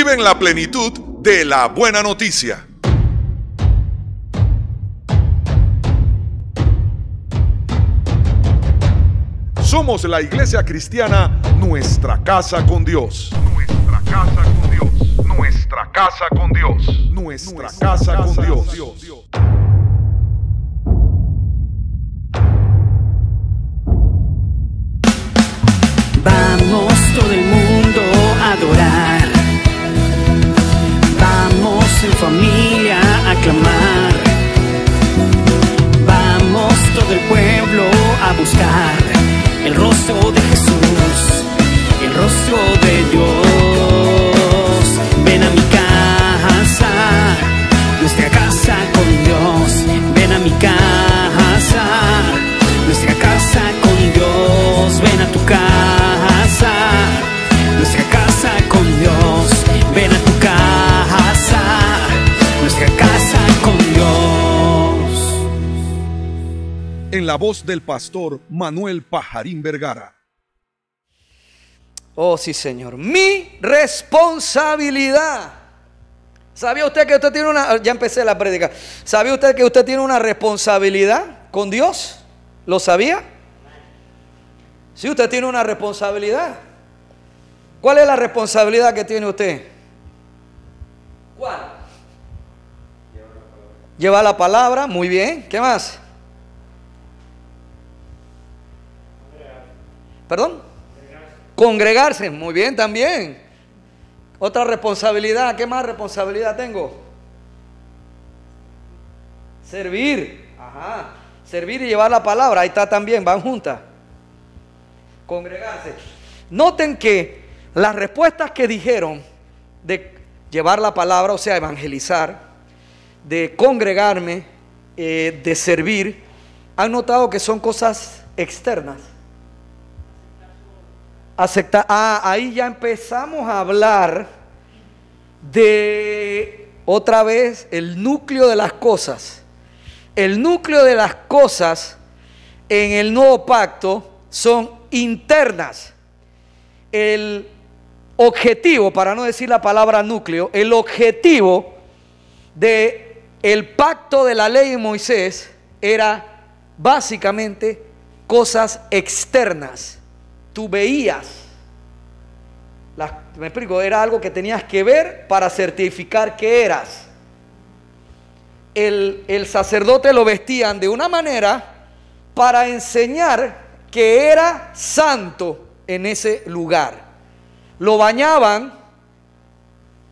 viven la plenitud de la buena noticia. Somos la Iglesia Cristiana Nuestra Casa con Dios. Nuestra casa con Dios. Nuestra casa con Dios. Nuestra casa con Dios. Vamos todo el mundo a adorar. Vamos en familia a clamar. Vamos todo el pueblo a buscar el rostro de Jesús, el rostro de Dios. Ven a mi casa, nuestra casa con Dios. Ven a mi casa, nuestra casa con Dios. Ven a tu casa, nuestra casa con Dios. Ven a tu casa, nuestra casa con Dios. En la voz del pastor Manuel Pajarín Vergara. Oh, sí, Señor. Mi responsabilidad. ¿Sabía usted que usted tiene una... Ya empecé la prédica. ¿Sabía usted que usted tiene una responsabilidad con Dios? ¿Lo sabía? Sí, usted tiene una responsabilidad. ¿Cuál es la responsabilidad que tiene usted? ¿Cuál? Llevar la palabra. Muy bien. ¿Qué más? ¿Perdón? Congregarse. Muy bien también. Otra responsabilidad. ¿Qué más responsabilidad tengo? Servir. Ajá. Servir y llevar la palabra. Ahí está también. Van juntas. Congregarse. Noten que las respuestas que dijeron de llevar la palabra, o sea, evangelizar, de congregarme, de servir, han notado que son cosas externas. Aceptar. Ahí ya empezamos a hablar de otra vez el núcleo de las cosas. El núcleo de las cosas en el nuevo pacto son internas. El objetivo, para no decir la palabra núcleo, el objetivo de el pacto de la ley de Moisés era básicamente cosas externas. Tú veías, me explico, era algo que tenías que ver para certificar que eras. El sacerdote lo vestían de una manera para enseñar que era santo en ese lugar. Lo bañaban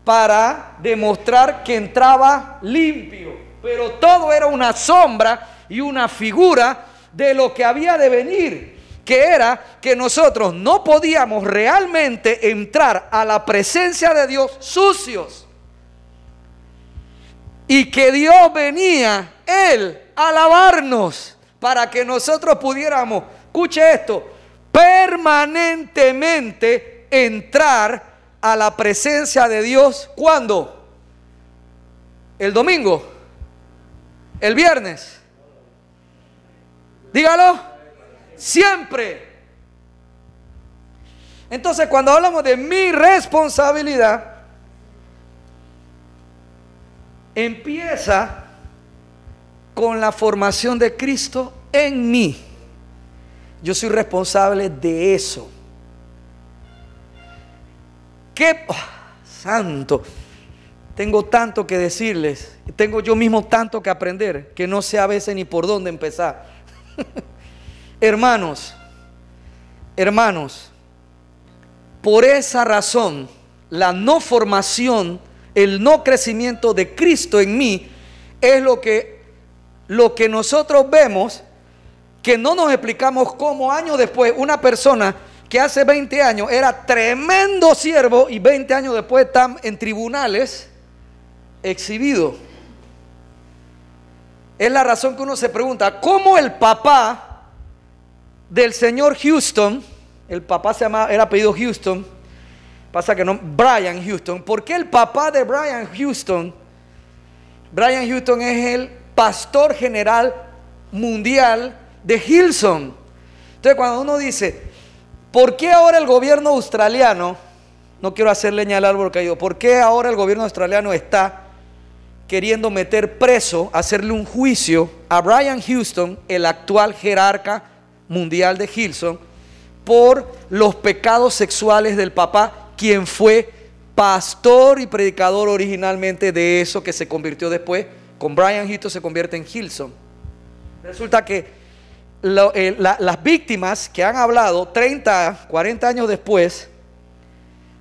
para demostrar que entraba limpio, pero todo era una sombra y una figura de lo que había de venir, que era que nosotros no podíamos realmente entrar a la presencia de Dios sucios, y que Dios venía, Él, a lavarnos para que nosotros pudiéramos, escuche esto, permanentemente entrar a la presencia de Dios. ¿Cuándo? ¿El domingo? ¿El viernes? Dígalo. Siempre. Entonces, cuando hablamos de mi responsabilidad, empieza con la formación de Cristo en mí. Yo soy responsable de eso. ¡Qué santo! Tengo tanto que decirles. Tengo yo mismo tanto que aprender que no sé a veces ni por dónde empezar. Hermanos, por esa razón, la no formación, el no crecimiento de Cristo en mí es lo que nosotros vemos, que no nos explicamos cómo años después una persona que hace 20 años era tremendo siervo y 20 años después está en tribunales exhibido. Es la razón que uno se pregunta, ¿cómo el papá del señor Houston, el papá se llamaba, era apellido Houston, pasa que no, Brian Houston, ¿por qué el papá de Brian Houston es el pastor general mundial de Hillsong? Entonces cuando uno dice, ¿por qué ahora el gobierno australiano no quiero hacer leña al árbol caído. ¿Por qué ahora el gobierno australiano está queriendo meter preso, hacerle un juicio a Brian Houston, el actual jerarca mundial de Hillsong, por los pecados sexuales del papá, quien fue pastor y predicador originalmente de eso que se convirtió después, con Brian Houston se convierte en Hillsong? Resulta que las víctimas que han hablado 30, 40 años después,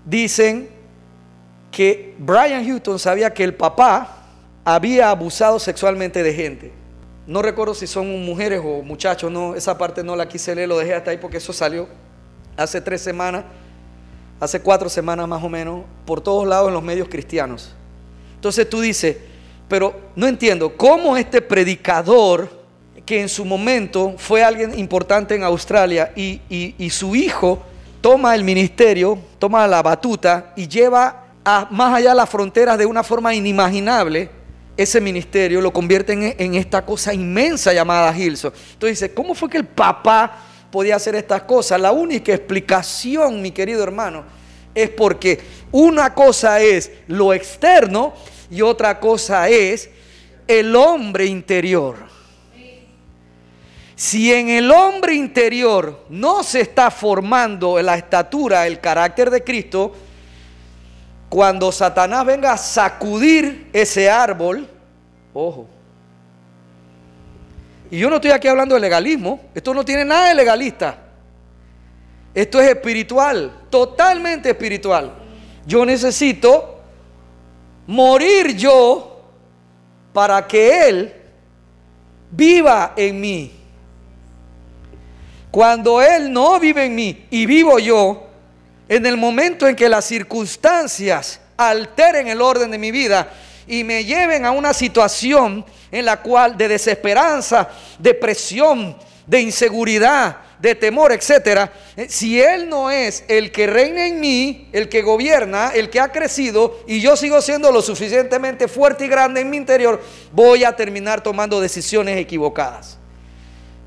dicen que Brian Houston sabía que el papá había abusado sexualmente de gente. No recuerdo si son mujeres o muchachos, no, esa parte no la quise leer, lo dejé hasta ahí porque eso salió hace 3 semanas, hace 4 semanas más o menos, por todos lados en los medios cristianos. Entonces tú dices, pero no entiendo, ¿cómo este predicador, que en su momento fue alguien importante en Australia, y su hijo toma el ministerio, toma la batuta y lleva más allá de las fronteras de una forma inimaginable ese ministerio, lo convierte en esta cosa inmensa llamada Hillsong? Entonces dice, ¿cómo fue que el papá podía hacer estas cosas? La única explicación, mi querido hermano, es porque una cosa es lo externo y otra cosa es el hombre interior. Si en el hombre interior no se está formando la estatura, el carácter de Cristo, cuando Satanás venga a sacudir ese árbol, ojo. Y yo no estoy aquí hablando de legalismo, esto no tiene nada de legalista. Esto es espiritual, totalmente espiritual. Yo necesito morir yo para que Él viva en mí. Cuando Él no vive en mí y vivo yo, en el momento en que las circunstancias alteren el orden de mi vida y me lleven a una situación en la cual de desesperanza, depresión, de inseguridad, de temor, etcétera, si Él no es el que reina en mí, el que gobierna, el que ha crecido, y yo sigo siendo lo suficientemente fuerte y grande en mi interior, voy a terminar tomando decisiones equivocadas.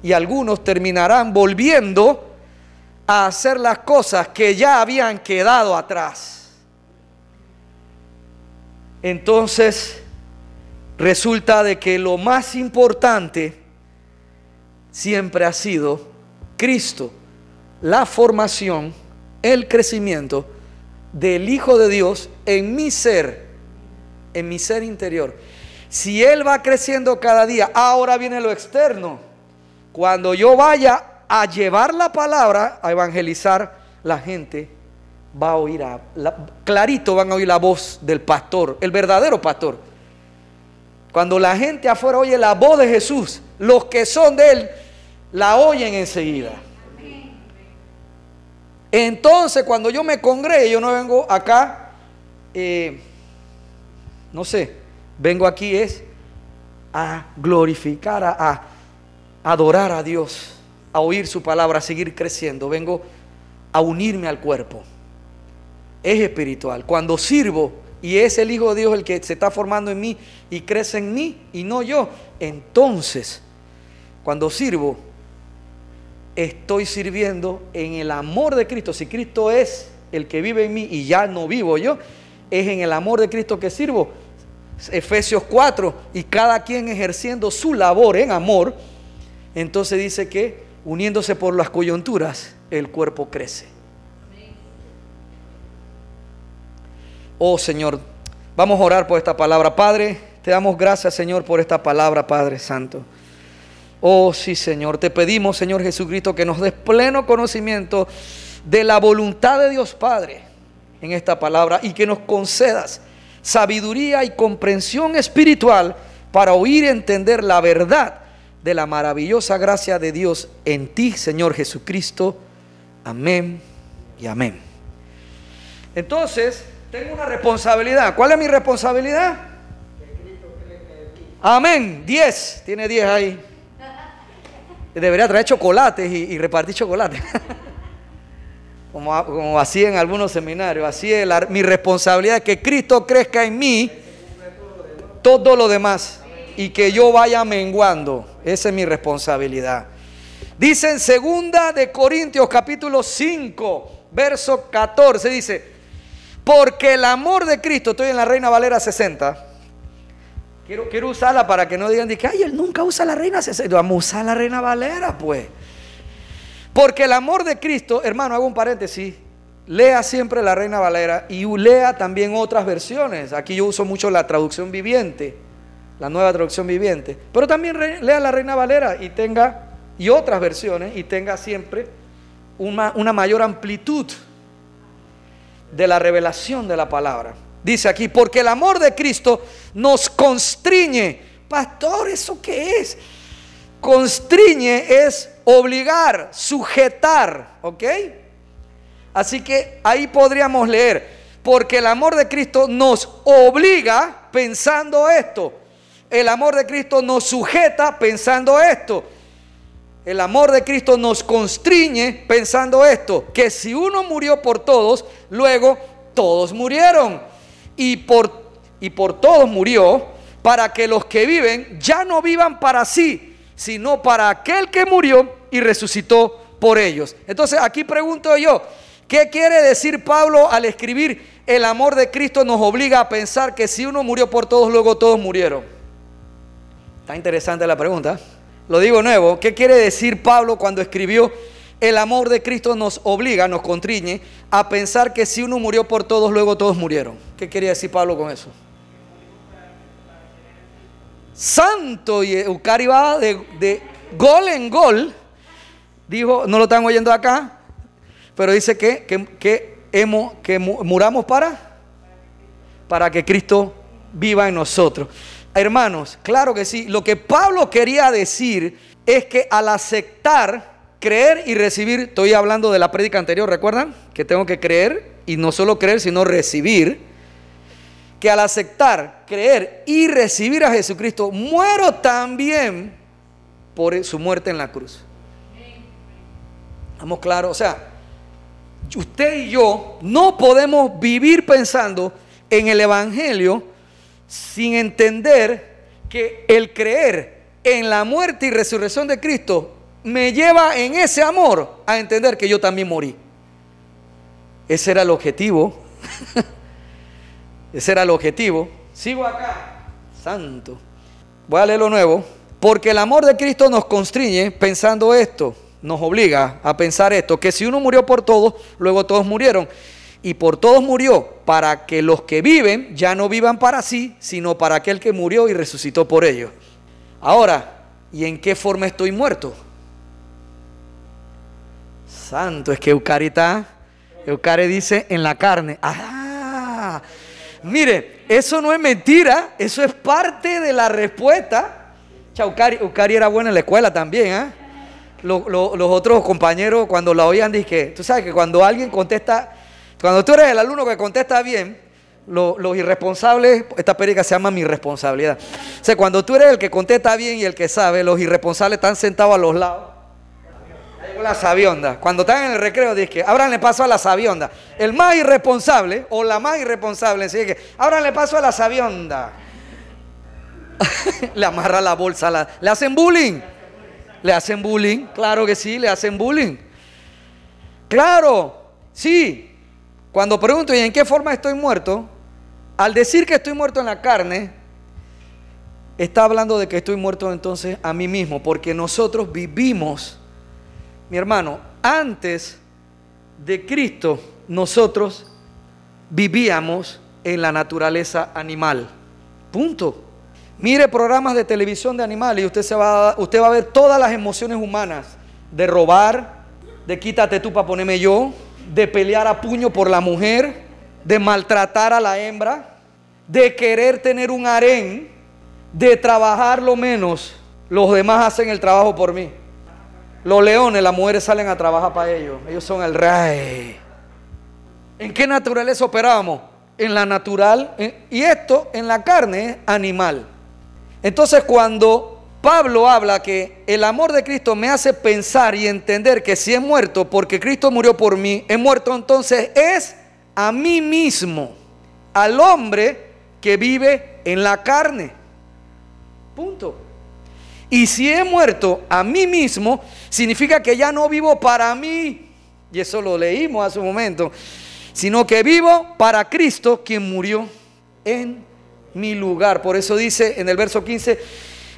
Y algunos terminarán volviendo a hacer las cosas que ya habían quedado atrás. Entonces resulta de que lo más importante siempre ha sido Cristo, la formación, el crecimiento del Hijo de Dios en mi ser interior. Si Él va creciendo cada día, ahora viene lo externo. Cuando yo vaya a llevar la palabra, a evangelizar, la gente va a oír, clarito van a oír la voz del pastor, el verdadero pastor. Cuando la gente afuera oye la voz de Jesús, los que son de Él la oyen enseguida. Entonces cuando yo me congregue, yo no vengo acá, no sé, vengo aquí es a glorificar, a adorar a Dios, a oír su palabra, a seguir creciendo. Vengo a unirme al cuerpo. Es espiritual. Cuando sirvo y es el Hijo de Dios el que se está formando en mí y crece en mí y no yo, entonces cuando sirvo estoy sirviendo en el amor de Cristo. Si Cristo es el que vive en mí y ya no vivo yo, es en el amor de Cristo que sirvo. Efesios 4, y cada quien ejerciendo su labor en amor. Entonces dice que uniéndose por las coyunturas, el cuerpo crece. Oh Señor, vamos a orar por esta palabra. Padre, te damos gracias, Señor, por esta palabra, Padre Santo. Oh sí, Señor, te pedimos, Señor Jesucristo, que nos des pleno conocimiento de la voluntad de Dios Padre en esta palabra, y que nos concedas sabiduría y comprensión espiritual para oír y entender la verdad de la maravillosa gracia de Dios en ti, Señor Jesucristo. Amén y amén. Entonces, tengo una responsabilidad. ¿Cuál es mi responsabilidad? Amén. 10. Tiene 10 ahí. Debería traer chocolates y repartir chocolates. Como así en algunos seminarios. Así es mi responsabilidad, es que Cristo crezca en mí todo lo demás y que yo vaya menguando. Esa es mi responsabilidad. Dice en 2 de Corintios capítulo 5 verso 14, dice: porque el amor de Cristo, estoy en la Reina Valera 60. Quiero usarla para que no digan que ay, él nunca usa la Reina 60. Vamos a usar la Reina Valera, pues. Porque el amor de Cristo, hermano, hago un paréntesis. Lea siempre la Reina Valera y lea también otras versiones. Aquí yo uso mucho la traducción viviente, la nueva traducción viviente. Pero también lea la Reina Valera y otras versiones y tenga siempre una mayor amplitud de la revelación de la palabra. Dice aquí, porque el amor de Cristo nos constriñe. Pastor, ¿eso qué es? Constriñe es obligar, sujetar, ¿ok? Así que ahí podríamos leer, porque el amor de Cristo nos obliga pensando esto. El amor de Cristo nos sujeta pensando esto. El amor de Cristo nos constriñe pensando esto, que si uno murió por todos, luego todos murieron. Y por todos murió, para que los que viven ya no vivan para sí, sino para aquel que murió y resucitó por ellos. Entonces aquí pregunto yo, ¿qué quiere decir Pablo al escribir el amor de Cristo nos obliga a pensar que si uno murió por todos, luego todos murieron? Está interesante la pregunta. Lo digo nuevo, ¿qué quiere decir Pablo cuando escribió el amor de Cristo nos obliga, nos constriñe a pensar que si uno murió por todos, luego todos murieron? ¿Qué quería decir Pablo con eso? Santo, y Eucari va de gol en gol. Dijo, no lo están oyendo acá, pero dice que muramos para que Cristo viva en nosotros. Hermanos, claro que sí. Lo que Pablo quería decir es que al aceptar, creer y recibir, estoy hablando de la prédica anterior, ¿recuerdan? Que tengo que creer y no solo creer, sino recibir. Que al aceptar, creer y recibir a Jesucristo, muero también por su muerte en la cruz. ¿Estamos claros? O sea, usted y yo no podemos vivir pensando en el Evangelio sin entender que el creer en la muerte y resurrección de Cristo me lleva en ese amor a entender que yo también morí. Ese era el objetivo. Ese era el objetivo. Sigo acá. Santo. Voy a leer lo nuevo. Porque el amor de Cristo nos constriñe pensando esto. Nos obliga a pensar esto. Que si uno murió por todos, luego todos murieron. Y por todos murió para que los que viven ya no vivan para sí, sino para aquel que murió y resucitó por ellos. Ahora, ¿y en qué forma estoy muerto? Santo, es que Eucari dice en la carne. ¡Ah! Mire, eso no es mentira, eso es parte de la respuesta. Eucari era buena en la escuela también, ¿eh? Los otros compañeros cuando la oían dije, tú sabes que cuando alguien contesta, cuando tú eres el alumno que contesta bien, los irresponsables, esta prédica se llama Mi Responsabilidad. O sea, cuando tú eres el que contesta bien y el que sabe, los irresponsables están sentados a los lados. Ahí con la sabionda. Cuando están en el recreo, dije, ábranle paso a la sabionda. El más irresponsable o la más irresponsable, así que ábranle paso a la sabionda. Le amarra la bolsa, le hacen bullying. Le hacen bullying, claro que sí, le hacen bullying. Claro, sí. Cuando pregunto, ¿y en qué forma estoy muerto? Al decir que estoy muerto en la carne, está hablando de que estoy muerto entonces a mí mismo, porque nosotros vivimos, mi hermano, antes de Cristo, nosotros vivíamos en la naturaleza animal. Punto. Mire programas de televisión de animales y usted va a ver todas las emociones humanas, de robar, de quítate tú para ponerme yo, de pelear a puño por la mujer, de maltratar a la hembra, de querer tener un harén, de trabajar lo menos, los demás hacen el trabajo por mí. Los leones, las mujeres salen a trabajar para ellos son el rey. ¿En qué naturaleza operábamos? En la natural, y esto en la carne es animal. Entonces cuando Pablo habla que el amor de Cristo me hace pensar y entender que si he muerto porque Cristo murió por mí, he muerto, entonces es a mí mismo, al hombre que vive en la carne. Punto. Y si he muerto a mí mismo, significa que ya no vivo para mí. Y eso lo leímos hace un momento. sino que vivo para Cristo, quien murió en mi lugar. Por eso dice en el verso 15,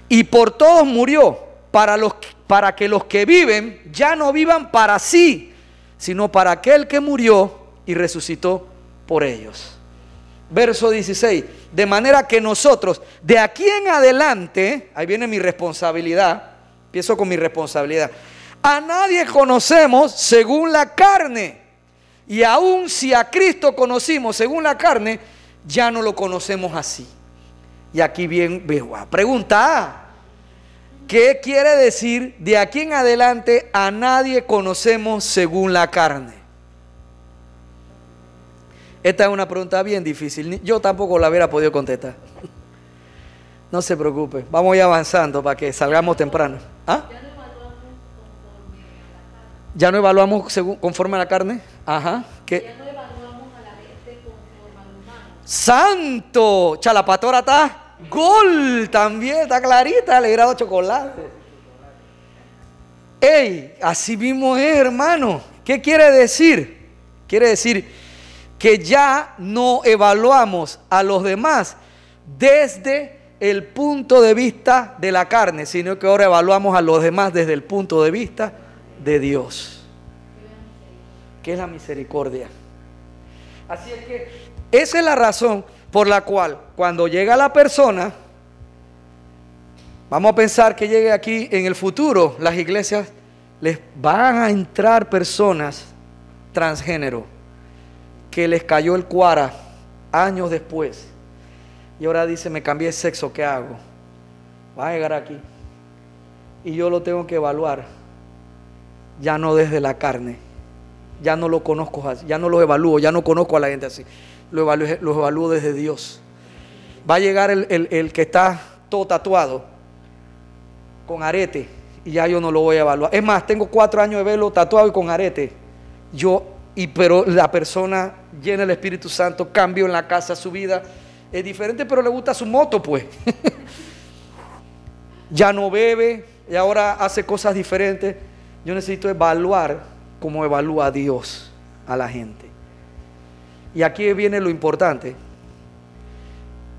y por todos murió, para que los que viven ya no vivan para sí, sino para aquel que murió y resucitó por ellos. Verso 16, de manera que nosotros, de aquí en adelante, ahí viene mi responsabilidad, empiezo con mi responsabilidad, a nadie conocemos según la carne, y aun si a Cristo conocimos según la carne, ya no lo conocemos así. Y aquí bien, pregunta A, ¿qué quiere decir de aquí en adelante a nadie conocemos según la carne? Esta es una pregunta bien difícil. Yo tampoco la hubiera podido contestar. No se preocupe. Vamos a ir avanzando para que salgamos temprano. ¿Ah? ¿Ya no evaluamos conforme a la carne? Ajá. ¿Qué? Ya no evaluamos a la gente conforme al humano. ¡Santo! Chalapatora está gol también. Está clarita. Le he dado chocolate. ¡Ey! Así mismo es, hermano. ¿Qué quiere decir? Quiere decir que ya no evaluamos a los demás desde el punto de vista de la carne, sino que ahora evaluamos a los demás desde el punto de vista de Dios, que es la misericordia. Así es que esa es la razón por la cual cuando llega la persona, vamos a pensar que llegue aquí en el futuro, las iglesias les van a entrar personas transgénero, que les cayó el cuara años después y ahora dice, me cambié de sexo, ¿qué hago? Va a llegar aquí y yo lo tengo que evaluar ya no desde la carne, ya no lo conozco así, ya no lo evalúo, ya no conozco a la gente así, lo evalúo desde Dios. Va a llegar el que está todo tatuado con arete y ya yo no lo voy a evaluar. Es más, tengo 4 años de velo tatuado y con arete, pero la persona llena del Espíritu Santo, cambio en la casa, su vida es diferente, pero le gusta su moto, pues. Ya no bebe y ahora hace cosas diferentes. Yo necesito evaluar como evalúa Dios a la gente. Y aquí viene lo importante.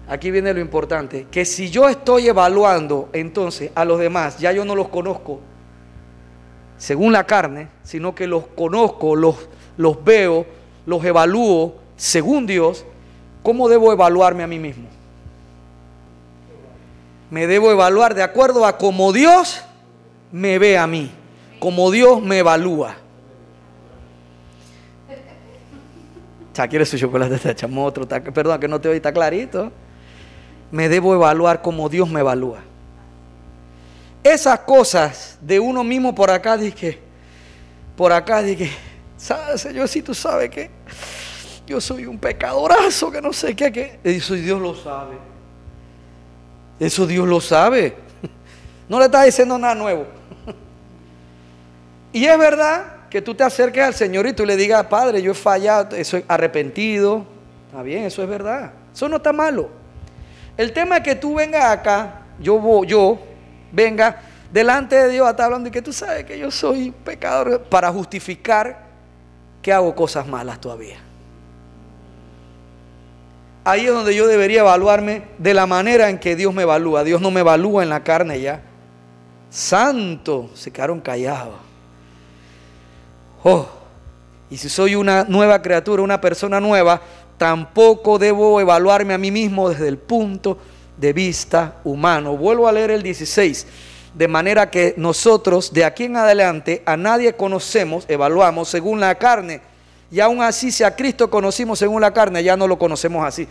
Aquí viene lo importante, que si yo estoy evaluando entonces a los demás, ya yo no los conozco según la carne, sino que los conozco, los veo, los evalúo según Dios. ¿Cómo debo evaluarme a mí mismo? Me debo evaluar de acuerdo a cómo Dios me ve a mí, como Dios me evalúa. Ya quiere su chocolate, te echamos otro, perdón que no te oí, está clarito. Me debo evaluar como Dios me evalúa. Esas cosas de uno mismo por acá dije, ¿sabes, Señor? Si tú sabes que yo soy un pecadorazo, que no sé qué, que eso Dios lo sabe. Eso Dios lo sabe. No le estás diciendo nada nuevo. Y es verdad que tú te acerques al Señor y tú le digas, Padre, yo he fallado, soy arrepentido. Está bien, eso es verdad. Eso no está malo. El tema es que tú vengas acá, yo venga delante de Dios a estar hablando y que tú sabes que yo soy pecador para justificar que hago cosas malas todavía. Ahí es donde yo debería evaluarme de la manera en que Dios me evalúa. Dios no me evalúa en la carne ya. Santo, se quedaron callados. Oh, y si soy una nueva criatura, una persona nueva, tampoco debo evaluarme a mí mismo desde el punto de vista humano. Vuelvo a leer el 16. De manera que nosotros de aquí en adelante a nadie conocemos, evaluamos según la carne. Y aún así, si a Cristo conocimos según la carne, ya no lo conocemos así.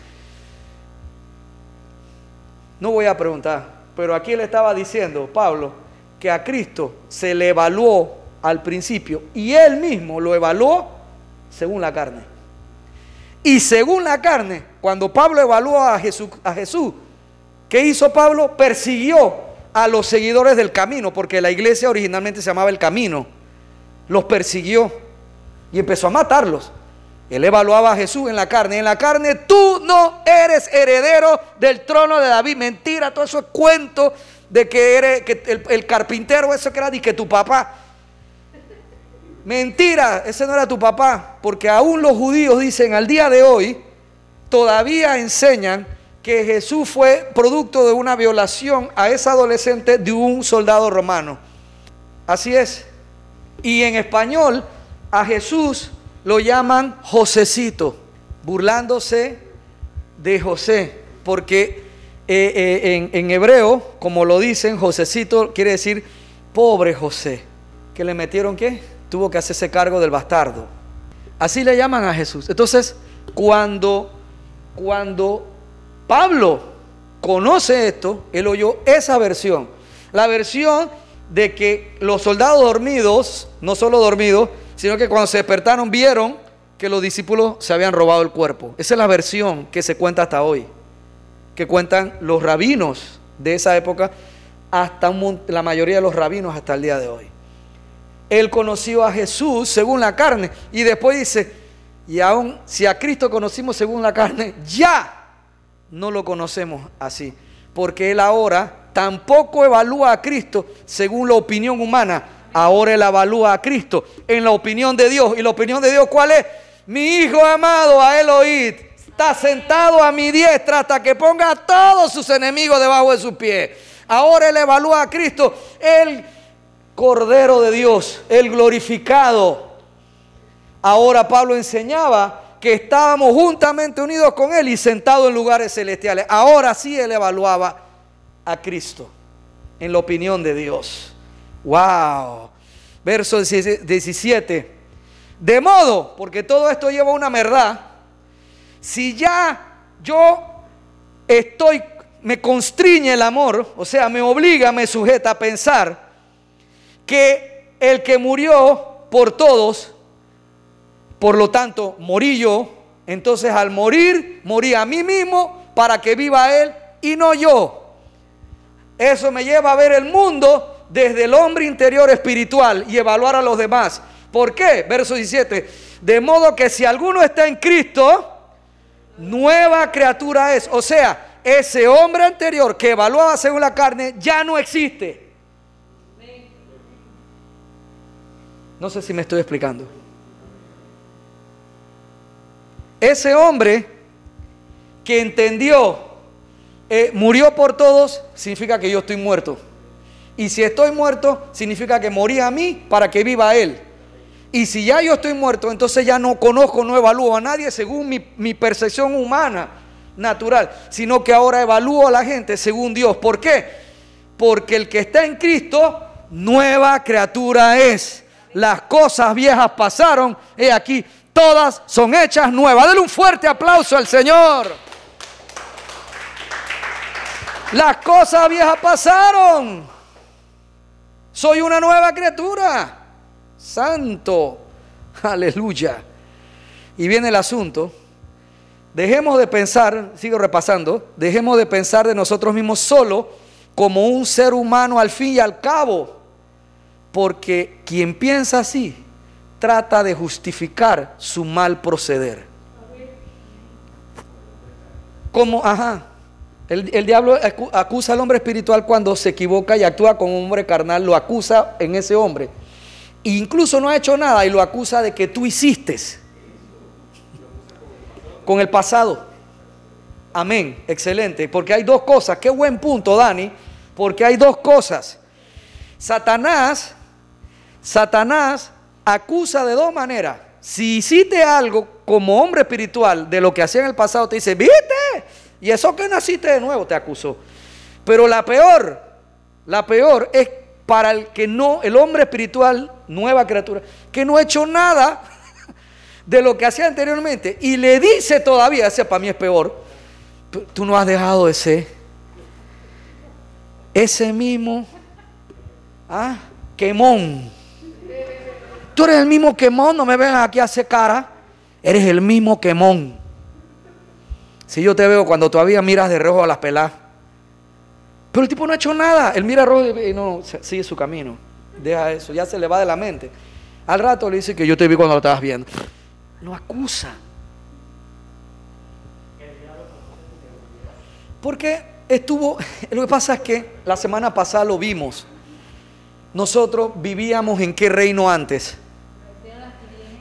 No voy a preguntar, pero aquí le estaba diciendo Pablo que a Cristo se le evaluó al principio y él mismo lo evaluó según la carne. Y según la carne, cuando Pablo evaluó a Jesús, ¿qué hizo Pablo? Persiguió a los seguidores del camino, porque la iglesia originalmente se llamaba El Camino. Los persiguió y empezó a matarlos. Él evaluaba a Jesús en la carne. En la carne tú no eres heredero del trono de David. Mentira, todo eso es cuento de que eres que el carpintero, eso que era de que tu papá. Mentira, ese no era tu papá, porque aún los judíos dicen al día de hoy, todavía enseñan que Jesús fue producto de una violación a esa adolescente de un soldado romano. Así es. Y en español a Jesús lo llaman Josecito, burlándose de José, porque en hebreo, como lo dicen, Josecito quiere decir pobre José, que le metieron ¿qué? Tuvo que hacerse cargo del bastardo. Así le llaman a Jesús. Entonces, cuando Pablo conoce esto, él oyó esa versión, la versión de que los soldados dormidos, no solo dormidos, sino que cuando se despertaron vieron que los discípulos se habían robado el cuerpo. Esa es la versión que se cuenta hasta hoy, que cuentan los rabinos de esa época, hasta la mayoría de los rabinos hasta el día de hoy. Él conoció a Jesús según la carne, y después dice, y aún si a Cristo conocimos según la carne, ya no lo conocemos así, porque él ahora tampoco evalúa a Cristo según la opinión humana. Ahora él evalúa a Cristo en la opinión de Dios. ¿Y la opinión de Dios cuál es? Mi Hijo amado, a él oíd, está sentado a mi diestra hasta que ponga a todos sus enemigos debajo de sus pies. Ahora él evalúa a Cristo, el Cordero de Dios, el glorificado. Ahora Pablo enseñaba que estábamos juntamente unidos con él y sentados en lugares celestiales. Ahora sí él evaluaba a Cristo en la opinión de Dios. Wow. Verso 17. De modo, porque todo esto lleva una verdad, si ya yo me constriñe el amor, o sea, me obliga, me sujeta a pensar que el que murió por todos, por lo tanto, morí yo, entonces al morir, morí a mí mismo para que viva él y no yo. Eso me lleva a ver el mundo desde el hombre interior espiritual y evaluar a los demás. ¿Por qué? Verso 17. De modo que si alguno está en Cristo, nueva criatura es. O sea, ese hombre anterior que evaluaba según la carne ya no existe. No sé si me estoy explicando. Ese hombre que entendió murió por todos, significa que yo estoy muerto. Y si estoy muerto, significa que morí a mí para que viva él. Y si ya yo estoy muerto, entonces ya no conozco, no evalúo a nadie según mi percepción humana, natural, sino que ahora evalúo a la gente según Dios. ¿Por qué? Porque el que está en Cristo, nueva criatura es. Las cosas viejas pasaron, he aquí, todas son hechas nuevas. Dale un fuerte aplauso al Señor. Las cosas viejas pasaron. Soy una nueva criatura. Santo. Aleluya. Y viene el asunto. Dejemos de pensar, sigo repasando, dejemos de pensar de nosotros mismos solo como un ser humano al fin y al cabo. Porque quien piensa así trata de justificar su mal proceder. Como, el diablo acusa al hombre espiritual cuando se equivoca y actúa como un hombre carnal, lo acusa en ese hombre. E incluso no ha hecho nada y lo acusa de que tú hiciste con el pasado. Amén, excelente, porque hay dos cosas. Qué buen punto, Dani, porque hay dos cosas. Satanás acusa de dos maneras. Si hiciste algo como hombre espiritual de lo que hacía en el pasado, te dice, ¿viste? Y eso que naciste de nuevo, te acusó. Pero la peor es para el que no, el hombre espiritual, nueva criatura, que no ha hecho nada de lo que hacía anteriormente y le dice todavía, ese para mí es peor, tú no has dejado de ser ese mismo quemón. Tú eres el mismo quemón, no me vengas aquí a hacer cara, eres el mismo quemón. Si yo te veo cuando todavía miras de reojo a las peladas, pero el tipo no ha hecho nada, él mira rojo y no, sigue su camino, deja eso, ya se le va de la mente. Al rato le dice que yo te vi cuando lo estabas viendo. Lo acusa. Porque lo que pasa es que la semana pasada lo vimos. Nosotros vivíamos en qué reino antes.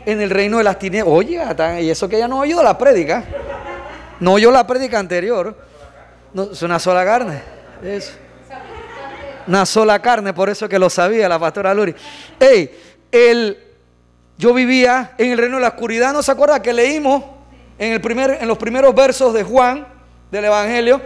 en el reino de las tinieblas. Oye, y eso que ella no oyó la prédica. No oyó la prédica anterior. No, es una sola carne. Eso. Una sola carne, por eso que lo sabía la pastora Luri. Yo vivía en el reino de la oscuridad. ¿No se acuerda que leímos en los primeros versos de Juan, del Evangelio?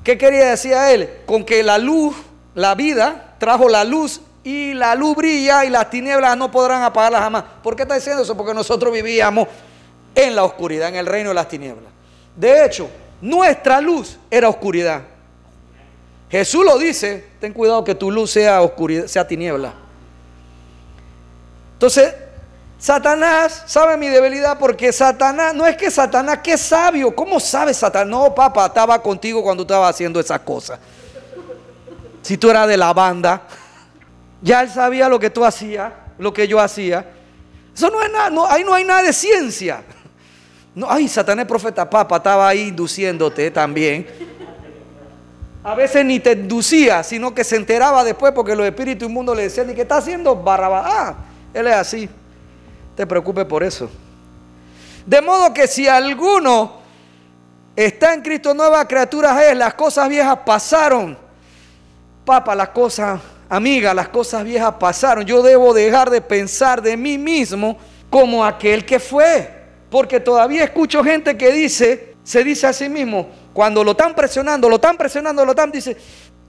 ¿Qué quería decir él? Con que la luz, la vida, trajo la luz, y la luz brilla y las tinieblas no podrán apagarlas jamás. ¿Por qué está diciendo eso? Porque nosotros vivíamos en la oscuridad, en el reino de las tinieblas. De hecho, nuestra luz era oscuridad. Jesús lo dice: ten cuidado que tu luz sea oscuridad, sea tiniebla. Entonces, Satanás sabe mi debilidad, porque Satanás, no es que Satanás, qué sabio, ¿cómo sabe Satanás? No, papá, estaba contigo cuando estaba haciendo esas cosas. Si tú eras de la banda, ya él sabía lo que tú hacías, lo que yo hacía. Eso no es nada, no, ahí no hay nada de ciencia. No, ay, Satanás es profeta, papá, estaba ahí induciéndote también. A veces ni te inducía, sino que se enteraba después, porque los espíritus inmundos le decían: ¿y qué está haciendo Barrabás? Ah, él es así. Te preocupes por eso. De modo que si alguno está en Cristo, nueva criatura es. Las cosas viejas pasaron. Papá, las cosas, amiga, las cosas viejas pasaron. Yo debo dejar de pensar de mí mismo como aquel que fue. Porque todavía escucho gente que se dice a sí mismo, cuando lo están presionando, dice: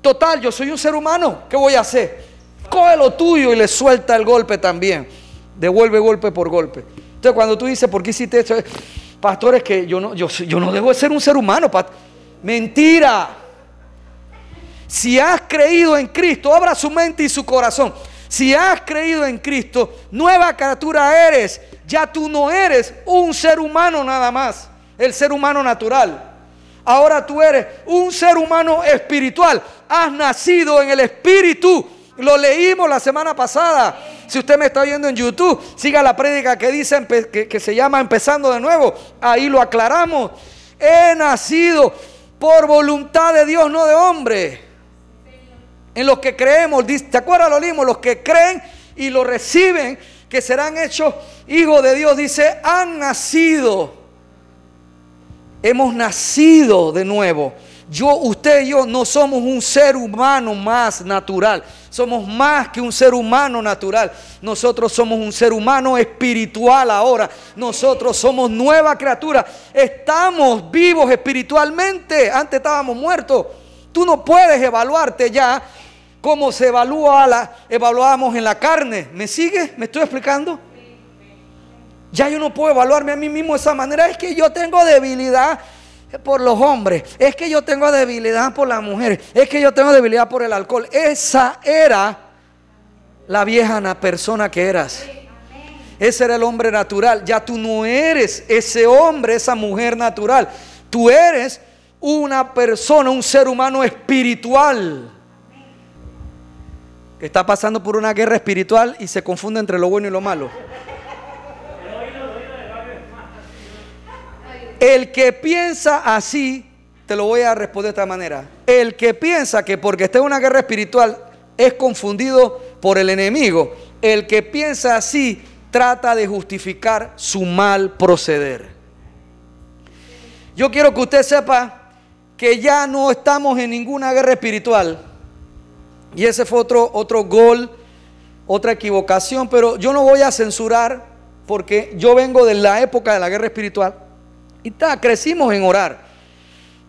total, yo soy un ser humano, ¿qué voy a hacer? Coge lo tuyo y le suelta el golpe también. Devuelve golpe por golpe. Entonces, cuando tú dices: ¿por qué hiciste esto? Pastor, es que yo no debo de ser un ser humano. Mentira. Si has creído en Cristo, abra su mente y su corazón. Si has creído en Cristo, nueva criatura eres. Ya tú no eres un ser humano nada más, el ser humano natural. Ahora tú eres un ser humano espiritual. Has nacido en el Espíritu. Lo leímos la semana pasada. Si usted me está viendo en YouTube, siga la prédica que dice, que se llama Empezando de Nuevo. Ahí lo aclaramos. He nacido por voluntad de Dios, no de hombre. En los que creemos, ¿te acuerdas? Lo leímos: los que creen y lo reciben, que serán hechos hijos de Dios. Dice: han nacido. Hemos nacido de nuevo. Usted y yo no somos un ser humano más natural. Somos más que un ser humano natural. Nosotros somos un ser humano espiritual ahora. Nosotros somos nueva criatura. Estamos vivos espiritualmente. Antes estábamos muertos. Tú no puedes evaluarte ya como se evaluábamos en la carne. ¿Me sigue? ¿Me estoy explicando? Ya yo no puedo evaluarme a mí mismo de esa manera. Es que yo tengo debilidad por los hombres, es que yo tengo debilidad por las mujeres, es que yo tengo debilidad por el alcohol. Esa era la vieja persona que eras. Ese era el hombre natural. Ya tú no eres ese hombre, esa mujer natural. Tú eres una persona, un ser humano espiritual que está pasando por una guerra espiritual y se confunde entre lo bueno y lo malo. El que piensa así, te lo voy a responder de esta manera: el que piensa que porque está en una guerra espiritual es confundido por el enemigo, el que piensa así trata de justificar su mal proceder. Yo quiero que usted sepa que ya no estamos en ninguna guerra espiritual. Y ese fue otro gol, otra equivocación, pero yo no voy a censurar, porque yo vengo de la época de la guerra espiritual. Y crecimos en orar.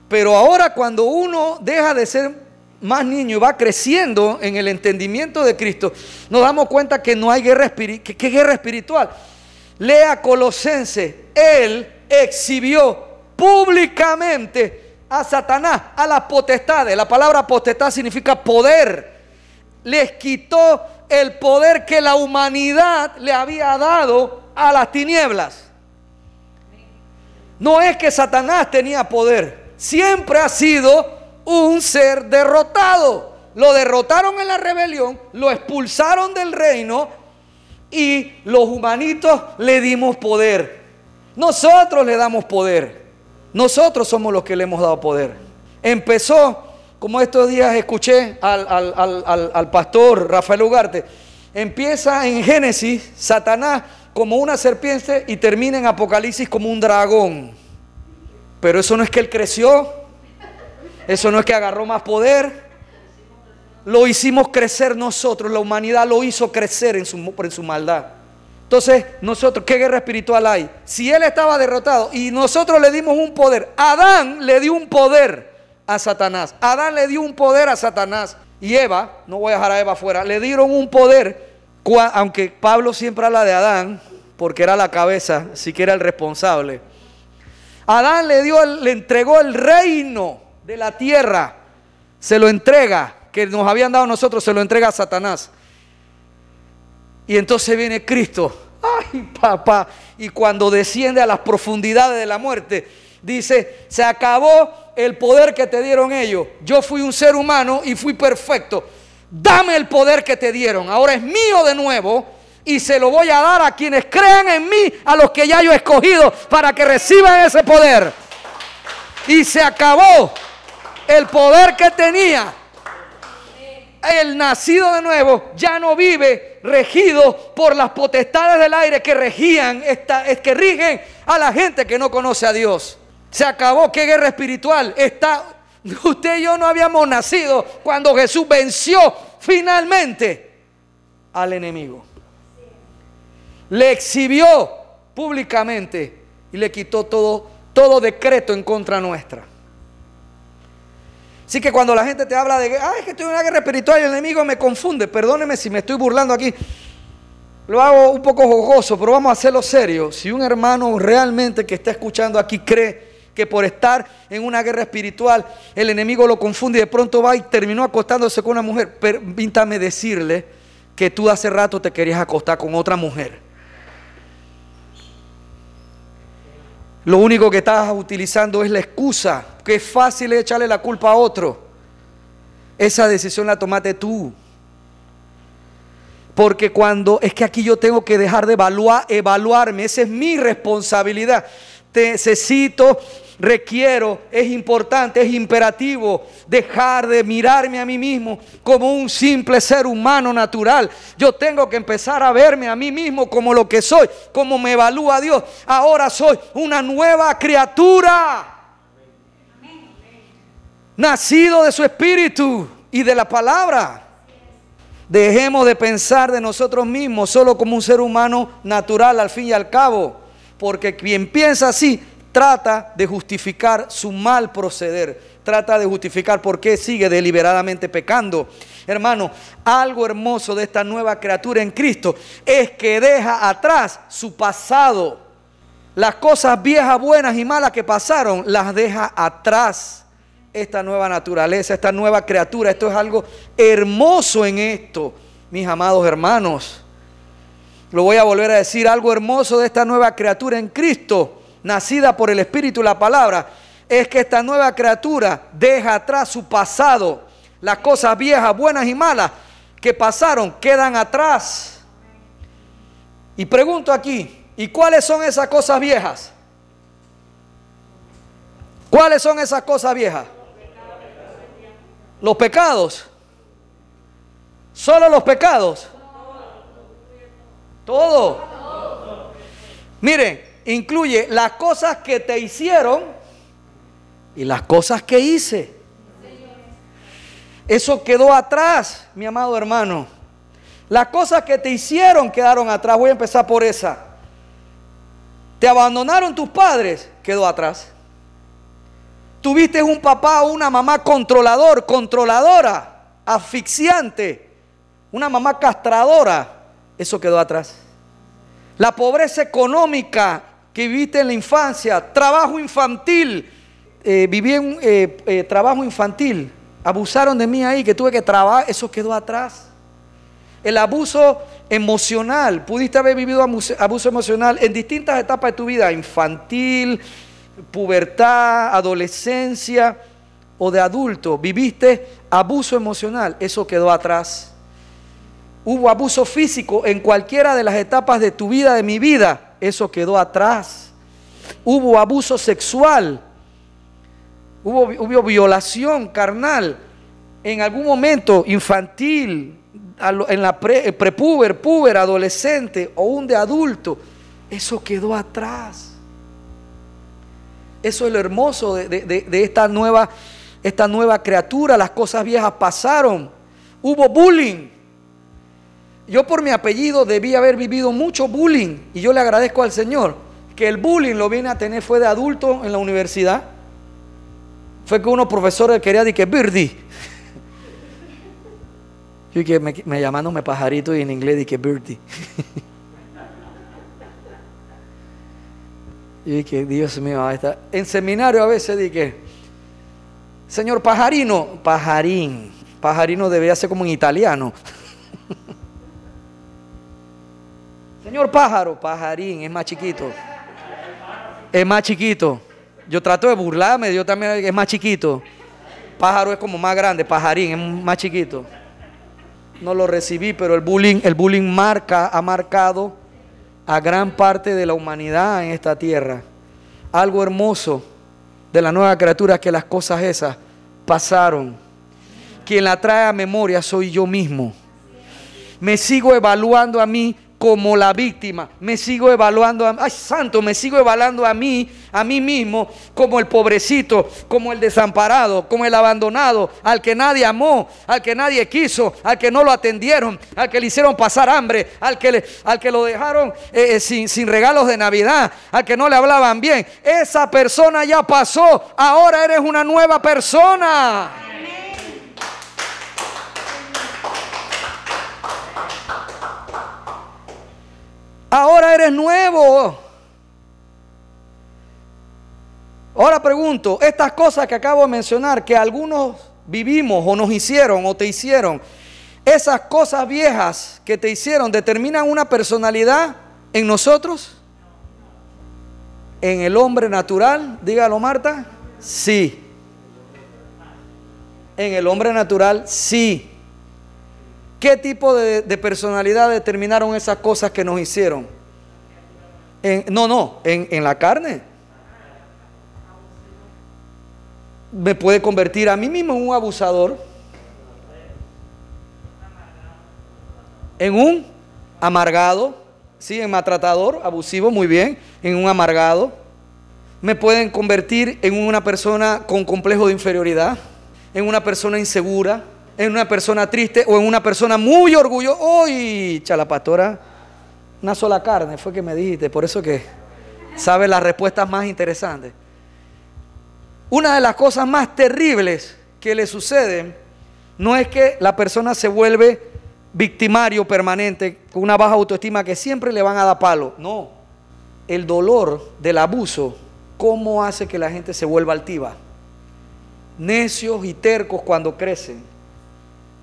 Pero ahora, cuando uno deja de ser más niño y va creciendo en el entendimiento de Cristo, nos damos cuenta que no hay guerra espiritual. ¿Qué guerra espiritual? Lea Colosenses. Él exhibió públicamente a Satanás, a las potestades. La palabra potestad significa poder. Les quitó el poder que la humanidad le había dado a las tinieblas. No es que Satanás tenía poder, siempre ha sido un ser derrotado. Lo derrotaron en la rebelión, lo expulsaron del reino y los humanitos le dimos poder. Nosotros le damos poder. Nosotros somos los que le hemos dado poder. Empezó, como estos días escuché al pastor Rafael Ugarte, empieza en Génesis, Satanás como una serpiente y termina en Apocalipsis como un dragón. Pero eso no es que él creció, eso no es que agarró más poder. Lo hicimos crecer nosotros, la humanidad lo hizo crecer en su maldad. Entonces, nosotros, ¿qué guerra espiritual hay? Si él estaba derrotado y nosotros le dimos un poder, Adán le dio un poder a Satanás. Adán le dio un poder a Satanás. Y Eva, no voy a dejar a Eva fuera, le dieron un poder, aunque Pablo siempre habla de Adán, porque era la cabeza, así que era el responsable. Adán le entregó el reino de la tierra, se lo entrega, que nos habían dado nosotros, se lo entrega a Satanás. Y entonces viene Cristo, ay papá, y cuando desciende a las profundidades de la muerte, dice, se acabó el poder que te dieron ellos. Yo fui un ser humano y fui perfecto. Dame el poder que te dieron, ahora es mío de nuevo y se lo voy a dar a quienes crean en mí, a los que ya yo he escogido para que reciban ese poder. Y se acabó el poder que tenía. El nacido de nuevo ya no vive regido por las potestades del aire que rigen a la gente que no conoce a Dios. Se acabó. ¿Qué guerra espiritual? Usted y yo no habíamos nacido cuando Jesús venció finalmente al enemigo. Le exhibió públicamente y le quitó todo decreto en contra nuestra. Así que cuando la gente te habla de es que estoy en una guerra espiritual y el enemigo me confunde, perdóneme si me estoy burlando aquí, lo hago un poco jocoso, pero vamos a hacerlo serio. Si un hermano realmente que está escuchando aquí cree que por estar en una guerra espiritual el enemigo lo confunde y de pronto va y terminó acostándose con una mujer, permítame decirle que tú hace rato te querías acostar con otra mujer. Lo único que estás utilizando es la excusa, que es fácil echarle la culpa a otro. Esa decisión la tomaste tú. Porque es que aquí yo tengo que dejar de evaluarme, esa es mi responsabilidad. Necesito, requiero, es importante, es imperativo dejar de mirarme a mí mismo como un simple ser humano natural. Yo tengo que empezar a verme a mí mismo como lo que soy, como me evalúa Dios. Ahora soy una nueva criatura, nacido de su espíritu y de la palabra. Dejemos de pensar de nosotros mismos solo como un ser humano natural al fin y al cabo, porque quien piensa así trata de justificar su mal proceder, trata de justificar por qué sigue deliberadamente pecando. Hermano, algo hermoso de esta nueva criatura en Cristo es que deja atrás su pasado. Las cosas viejas, buenas y malas que pasaron, las deja atrás. Esta nueva naturaleza, esta nueva criatura, esto es algo hermoso en esto, mis amados hermanos. Lo voy a volver a decir, algo hermoso de esta nueva criatura en Cristo, nacida por el Espíritu y la palabra, es que esta nueva criatura deja atrás su pasado. Las cosas viejas, buenas y malas que pasaron quedan atrás. Y pregunto aquí, ¿y cuáles son esas cosas viejas? ¿Cuáles son esas cosas viejas? Los pecados. ¿Solo los pecados? Todo. Miren, incluye las cosas que te hicieron y las cosas que hice. Eso quedó atrás, mi amado hermano. Las cosas que te hicieron quedaron atrás. Voy a empezar por esa. Te abandonaron tus padres, quedó atrás. Tuviste un papá o una mamá controladora, asfixiante, una mamá castradora, eso quedó atrás. La pobreza económica que viviste en la infancia, trabajo infantil, viví en trabajo infantil, abusaron de mí ahí, que tuve que trabajar, eso quedó atrás. El abuso emocional, pudiste haber vivido abuso emocional en distintas etapas de tu vida, infantil, pubertad, adolescencia o de adulto, viviste abuso emocional, eso quedó atrás. Hubo abuso físico en cualquiera de las etapas de tu vida, de mi vida, eso quedó atrás. Hubo abuso sexual, hubo violación carnal, en algún momento infantil, en la prepúber, puber, adolescente o un de adulto, eso quedó atrás. Eso es lo hermoso de esta nueva criatura. Las cosas viejas pasaron. Hubo bullying. Yo por mi apellido debí haber vivido mucho bullying, y yo le agradezco al Señor que el bullying lo vine a tener fue de adulto en la universidad. Fue que unos profesores querían decir que birdie. Yo que me llamándome pajarito y en inglés dije birdie. Y dije, Dios mío, está. En seminario a veces dije, señor pajarino, pajarín. Pajarino debería ser como en italiano. Señor pájaro, pajarín, es más chiquito. Es más chiquito. Yo trato de burlarme, yo también, es más chiquito. Pájaro es como más grande, pajarín es más chiquito. No lo recibí, pero el bullying ha marcado a gran parte de la humanidad en esta tierra. Algo hermoso de la nueva criatura es que las cosas esas pasaron. Quien la trae a memoria soy yo mismo. Me sigo evaluando a mí como la víctima, me sigo evaluando, ay santo, me sigo evaluando a mí mismo como el pobrecito, como el desamparado, como el abandonado, al que nadie amó, al que nadie quiso, al que no lo atendieron, al que le hicieron pasar hambre, al que lo dejaron sin regalos de Navidad, al que no le hablaban bien. Esa persona ya pasó, ahora eres una nueva persona. Ahora eres nuevo. Ahora pregunto, estas cosas que acabo de mencionar, que algunos vivimos o nos hicieron o te hicieron, esas cosas viejas que te hicieron, ¿determinan una personalidad en nosotros? ¿En el hombre natural? Dígalo, Marta. Sí. En el hombre natural, sí. ¿Qué tipo de personalidad determinaron esas cosas que nos hicieron? En la carne. Me puede convertir a mí mismo en un abusador, en un amargado, sí, en maltratador, abusivo, muy bien, en un amargado. Me pueden convertir en una persona con complejo de inferioridad, en una persona insegura, en una persona triste o en una persona muy orgullosa. ¡Uy! La pastora, una sola carne fue que me dijiste, por eso que sabes las respuestas más interesantes. Una de las cosas más terribles que le suceden no es que la persona se vuelve victimario permanente con una baja autoestima que siempre le van a dar palo. No, el dolor del abuso, ¿cómo hace que la gente se vuelva altiva? Necios y tercos cuando crecen.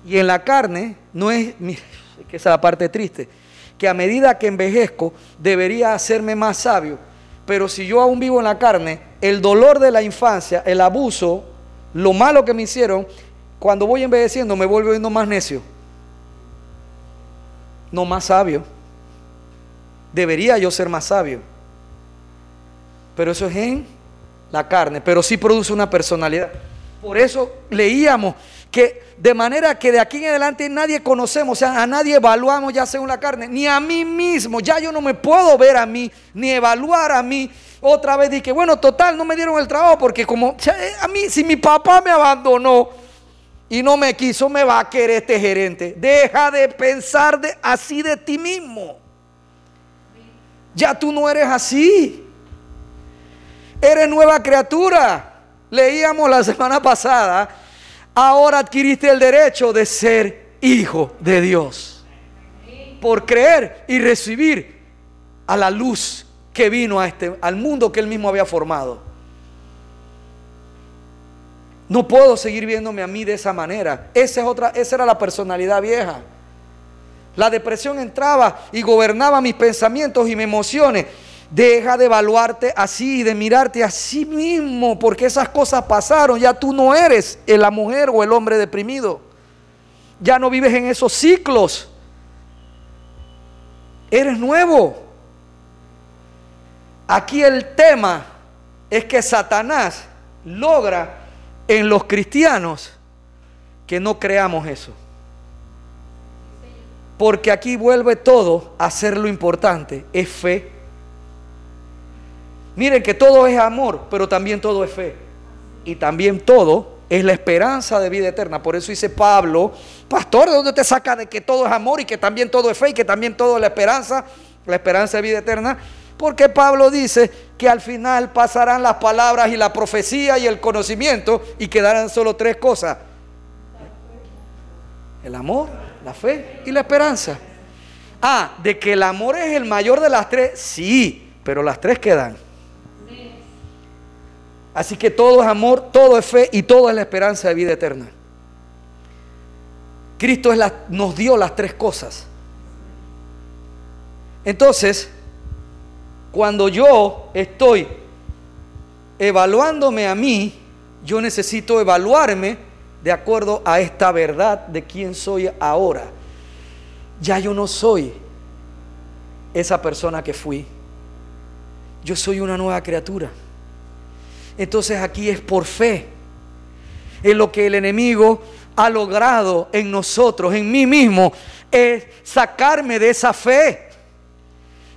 Y en la carne, no es, mira, que esa es la parte triste, que a medida que envejezco debería hacerme más sabio, pero si yo aún vivo en la carne, el dolor de la infancia, el abuso, lo malo que me hicieron, cuando voy envejeciendo me vuelvo viendo más necio, no más sabio. Debería yo ser más sabio, pero eso es en la carne, pero sí produce una personalidad. Por eso leíamos que de manera que de aquí en adelante nadie conocemos, o sea, a nadie evaluamos ya según la carne, ni a mí mismo. Ya yo no me puedo ver a mí, ni evaluar a mí. Otra vez dije, bueno, total, no me dieron el trabajo porque como a mí, si mi papá me abandonó y no me quiso, me va a querer este gerente. Deja de pensar así de ti mismo. Ya tú no eres así. Eres nueva criatura. Leíamos la semana pasada, ahora adquiriste el derecho de ser hijo de Dios por creer y recibir a la luz que vino al mundo que Él mismo había formado. No puedo seguir viéndome a mí de esa manera. Esa era la personalidad vieja. La depresión entraba y gobernaba mis pensamientos y mis emociones. Deja de evaluarte así y de mirarte a sí mismo, porque esas cosas pasaron. Ya tú no eres la mujer o el hombre deprimido. Ya no vives en esos ciclos. Eres nuevo. Aquí el tema es que Satanás logra en los cristianos que no creamos eso. Porque aquí vuelve todo a ser lo importante, es fe. Miren que todo es amor, pero también todo es fe. Y también todo es la esperanza de vida eterna. Por eso dice Pablo: pastor, ¿de dónde te saca de que todo es amor y que también todo es fe y que también todo es la esperanza de vida eterna? Porque Pablo dice que al final pasarán las palabras y la profecía y el conocimiento y quedarán solo tres cosas: el amor, la fe y la esperanza. Ah, de que el amor es el mayor de las tres, sí, pero las tres quedan. Así que todo es amor, todo es fe y todo es la esperanza de vida eterna. Cristo nos dio las tres cosas. Entonces, cuando yo estoy evaluándome a mí, yo necesito evaluarme de acuerdo a esta verdad de quién soy ahora. Ya yo no soy esa persona que fui. Yo soy una nueva criatura. Entonces aquí es por fe. Es lo que el enemigo ha logrado en nosotros, en mí mismo, es sacarme de esa fe,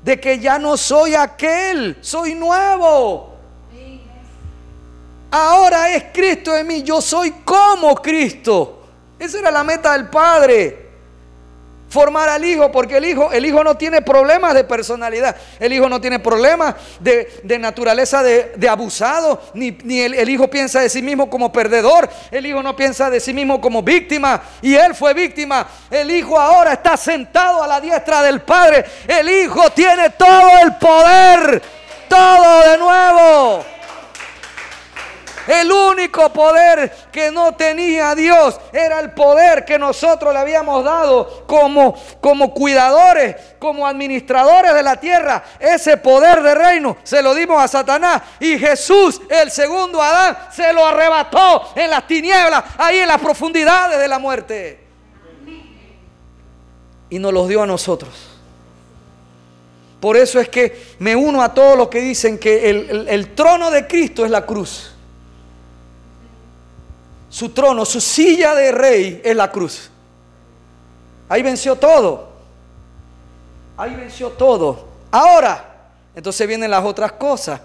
de que ya no soy aquel, soy nuevo. Ahora es Cristo en mí, yo soy como Cristo. Esa era la meta del Padre, formar al Hijo, porque el hijo no tiene problemas de personalidad, el Hijo no tiene problemas de naturaleza de abusado, ni el Hijo piensa de sí mismo como perdedor, el Hijo no piensa de sí mismo como víctima, y Él fue víctima. El Hijo ahora está sentado a la diestra del Padre, el Hijo tiene todo el poder, todo de nuevo. El único poder que no tenía Dios era el poder que nosotros le habíamos dado como cuidadores, como administradores de la tierra. Ese poder de reino se lo dimos a Satanás, y Jesús, el segundo Adán, se lo arrebató en las tinieblas, ahí en las profundidades de la muerte, y nos los dio a nosotros. Por eso es que me uno a todos los que dicen que el trono de Cristo es la cruz. Su trono, su silla de rey es la cruz. Ahí venció todo. Ahí venció todo. Ahora, entonces vienen las otras cosas.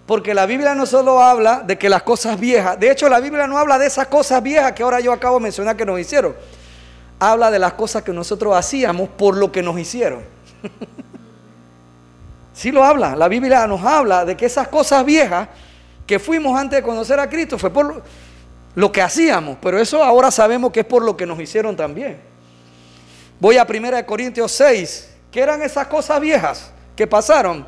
Porque la Biblia no solo habla de que las cosas viejas. De hecho, la Biblia no habla de esas cosas viejas que ahora yo acabo de mencionar que nos hicieron. Habla de las cosas que nosotros hacíamos por lo que nos hicieron. Sí lo habla. La Biblia nos habla de que esas cosas viejas que fuimos antes de conocer a Cristo fue por lo que hacíamos, pero eso ahora sabemos que es por lo que nos hicieron también. Voy a 1 Corintios 6. ¿Qué eran esas cosas viejas que pasaron?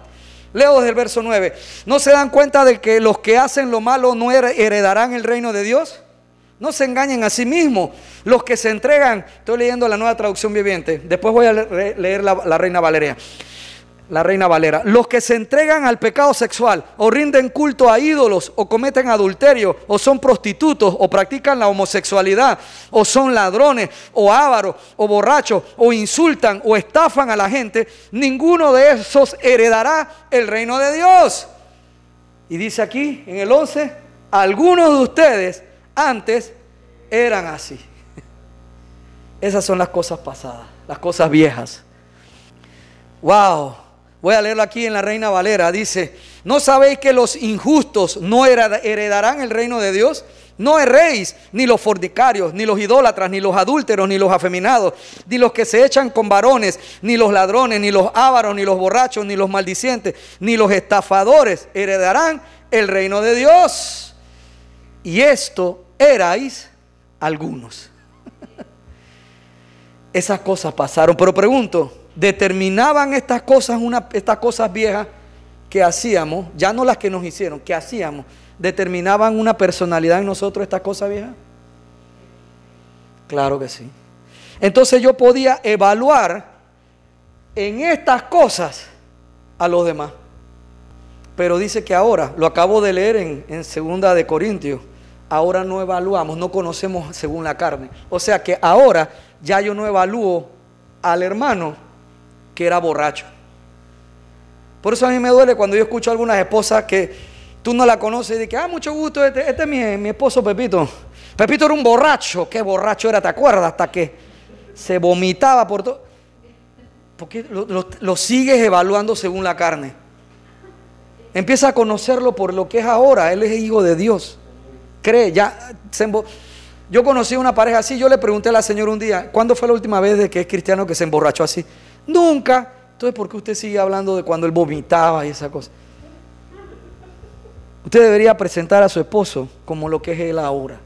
Leo desde el verso 9. ¿No se dan cuenta de que los que hacen lo malo no heredarán el reino de Dios? No se engañen a sí mismos. Los que se entregan, estoy leyendo la Nueva Traducción Viviente, después voy a leer la Reina Valera. La Reina Valera. Los que se entregan al pecado sexual, o rinden culto a ídolos, o cometen adulterio, o son prostitutos, o practican la homosexualidad, o son ladrones, o ávaros, o borrachos, o insultan, o estafan a la gente, ninguno de esos heredará el reino de Dios. Y dice aquí en el 11: algunos de ustedes antes eran así. Esas son las cosas pasadas, las cosas viejas. Wow. Voy a leerlo aquí en la Reina Valera. Dice: ¿no sabéis que los injustos no heredarán el reino de Dios? No erréis, ni los fornicarios, ni los idólatras, ni los adúlteros, ni los afeminados, ni los que se echan con varones, ni los ladrones, ni los ávaros, ni los borrachos, ni los maldicientes, ni los estafadores heredarán el reino de Dios. Y esto erais algunos. Esas cosas pasaron, pero pregunto, ¿determinaban estas cosas viejas que hacíamos, ya no las que nos hicieron, que hacíamos, determinaban una personalidad en nosotros estas cosas viejas? Claro que sí. Entonces yo podía evaluar en estas cosas a los demás. Pero dice que ahora, lo acabo de leer en 2 de Corintios, ahora no evaluamos, no conocemos según la carne. O sea que ahora ya yo no evalúo al hermano que era borracho. Por eso a mí me duele cuando yo escucho a algunas esposas que tú no la conoces y dices: mucho gusto, este es mi esposo Pepito. Pepito era un borracho. ¿Qué borracho era? ¿Te acuerdas? Hasta que Se vomitaba por todo. Porque lo sigues evaluando según la carne. Empieza a conocerlo por lo que es ahora. Él es hijo de Dios. Cree, ya. Yo conocí a una pareja así. Yo le pregunté a la señora un día, ¿cuándo fue la última vez de que es cristiano que se emborrachó así? Nunca. Entonces, ¿por qué usted sigue hablando de cuando él vomitaba y esa cosa? Usted debería presentar a su esposo como lo que es él ahora.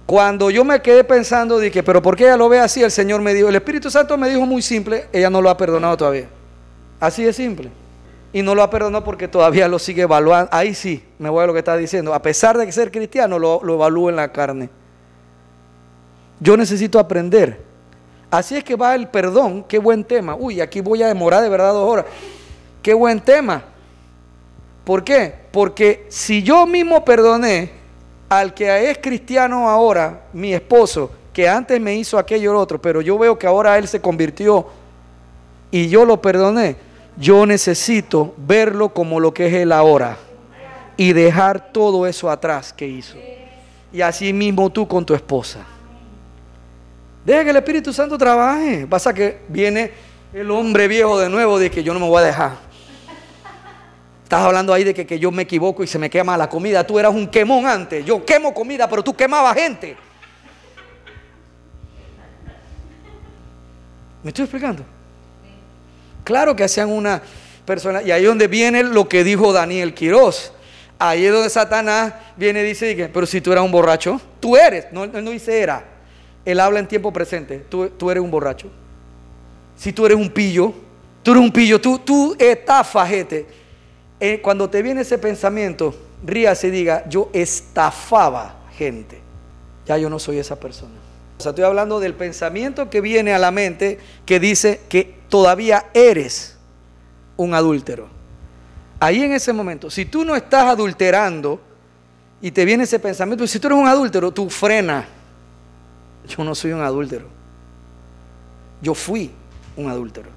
Cuando yo me quedé pensando, dije, pero ¿por qué ella lo ve así? El Señor me dijo, el Espíritu Santo me dijo muy simple, ella no lo ha perdonado todavía. Así de simple. Y no lo ha perdonado porque todavía lo sigue evaluando. Ahí sí, me voy a lo que está diciendo. A pesar de ser cristiano, lo evalúo en la carne. Yo necesito aprender. Así es que va el perdón. Qué buen tema. Uy, aquí voy a demorar de verdad 2 horas. Qué buen tema. ¿Por qué? Porque si yo mismo perdoné al que es cristiano ahora, mi esposo, que antes me hizo aquello y lo otro, pero yo veo que ahora él se convirtió y yo lo perdoné, yo necesito verlo como lo que es él ahora y dejar todo eso atrás que hizo. Y así mismo tú con tu esposa. Deja que el Espíritu Santo trabaje. Pasa que viene el hombre viejo de nuevo de que yo no me voy a dejar. Estás hablando ahí de que yo me equivoco y se me quema la comida. Tú eras un quemón antes. Yo quemo comida, pero tú quemabas gente. ¿Me estoy explicando? Claro que hacían una persona. Y ahí es donde viene lo que dijo Daniel Quiroz. Ahí es donde Satanás viene y dice, pero si tú eras un borracho, tú eres. No, él no dice era. Él habla en tiempo presente. Tú eres un borracho. Si tú eres un pillo, tú eres un pillo. Tú estafas, gente. Cuando te viene ese pensamiento, ríase y diga, yo estafaba gente. Ya yo no soy esa persona. O sea, estoy hablando del pensamiento que viene a la mente que dice que todavía eres un adúltero. Ahí en ese momento, si tú no estás adulterando y te viene ese pensamiento, si tú eres un adúltero, tú frena. Yo no soy un adúltero. Yo fui un adúltero.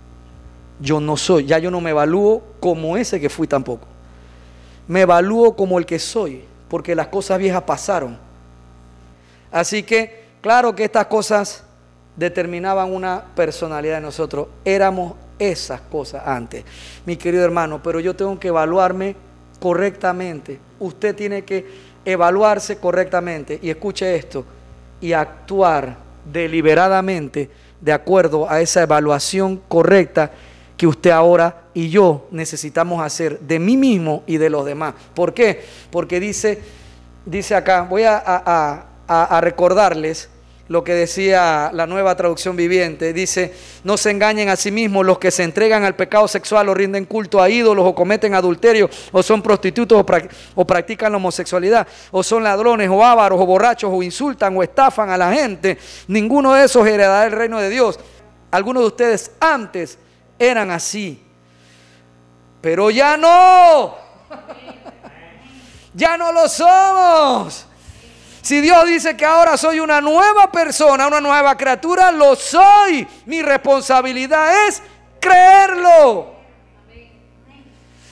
Yo no soy, ya yo no me evalúo como ese que fui tampoco. Me evalúo como el que soy, porque las cosas viejas pasaron. Así que, claro que estas cosas determinaban una personalidad de nosotros. Éramos esas cosas antes, mi querido hermano, pero yo tengo que evaluarme correctamente. Usted tiene que evaluarse correctamente, y escuche esto, y actuar deliberadamente de acuerdo a esa evaluación correcta que usted ahora y yo necesitamos hacer de mí mismo y de los demás. ¿Por qué? Porque dice acá, voy a recordarles lo que decía la Nueva Traducción Viviente. Dice, no se engañen a sí mismos los que se entregan al pecado sexual o rinden culto a ídolos o cometen adulterio o son prostitutos o practican la homosexualidad o son ladrones o ávaros o borrachos o insultan o estafan a la gente. Ninguno de esos heredará el reino de Dios. Algunos de ustedes antes eran así, pero ya no. Ya no lo somos. Si Dios dice que ahora soy una nueva persona, una nueva criatura, lo soy. Mi responsabilidad es creerlo.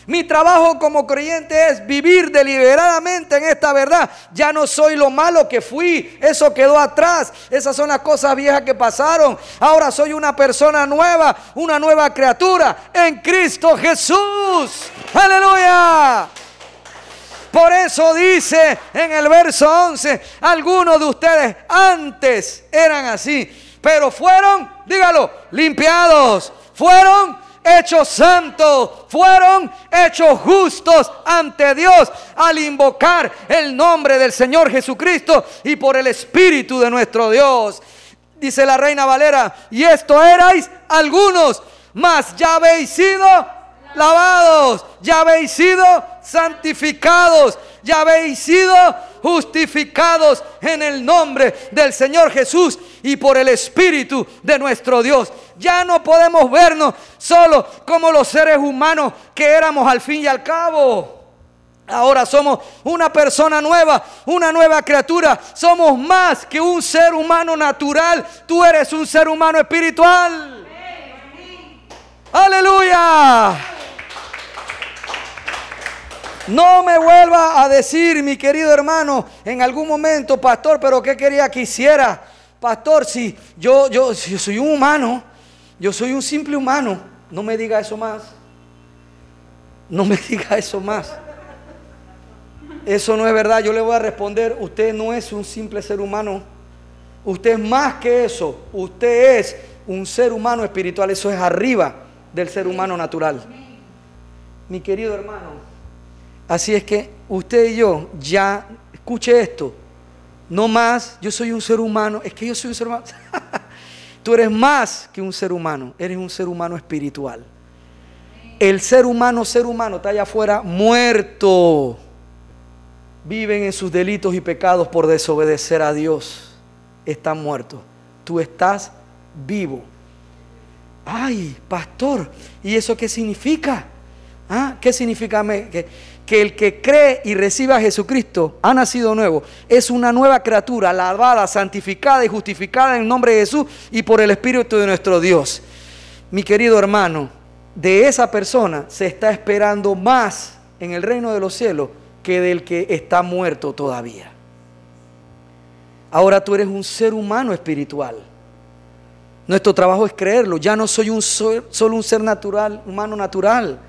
Mi trabajo como creyente es vivir deliberadamente en esta verdad. Ya no soy lo malo que fui. Eso quedó atrás. Esas son las cosas viejas que pasaron. Ahora soy una persona nueva, una nueva criatura en Cristo Jesús. ¡Aleluya! Por eso dice en el verso 11, algunos de ustedes antes eran así, pero fueron, dígalo, limpiados, fueron hechos santos, fueron hechos justos ante Dios al invocar el nombre del Señor Jesucristo y por el Espíritu de nuestro Dios. Dice la Reina Valera, y esto erais algunos, mas ya habéis sido lavados, ya habéis sido santificados, ya habéis sido justificados en el nombre del Señor Jesús y por el Espíritu de nuestro Dios. Ya no podemos vernos solo como los seres humanos que éramos al fin y al cabo. Ahora somos una persona nueva, una nueva criatura. Somos más que un ser humano natural. Tú eres un ser humano espiritual. ¡Aleluya! No me vuelva a decir, mi querido hermano, en algún momento, pastor, pero ¿qué quería que hiciera? pastor, si yo soy un humano, yo soy un simple humano. No me diga eso más. No me diga eso más. Eso no es verdad. Yo le voy a responder, usted no es un simple ser humano. Usted es más que eso. Usted es un ser humano espiritual. Eso es arriba del ser humano natural. Mi querido hermano, así es que usted y yo ya, escuche esto, no más, yo soy un ser humano, es que yo soy un ser humano. Tú eres más que un ser humano, eres un ser humano espiritual. El ser humano está allá afuera muerto. Viven en sus delitos y pecados por desobedecer a Dios. Están muertos. Tú estás vivo. Ay, pastor, ¿y eso qué significa? ¿Ah? ¿Qué significa? Que el que cree y recibe a Jesucristo ha nacido nuevo. Es una nueva criatura, lavada, santificada y justificada en el nombre de Jesús y por el Espíritu de nuestro Dios. Mi querido hermano, de esa persona se está esperando más en el reino de los cielos que del que está muerto todavía. Ahora tú eres un ser humano espiritual. Nuestro trabajo es creerlo. Ya no soy solo un ser natural, humano natural.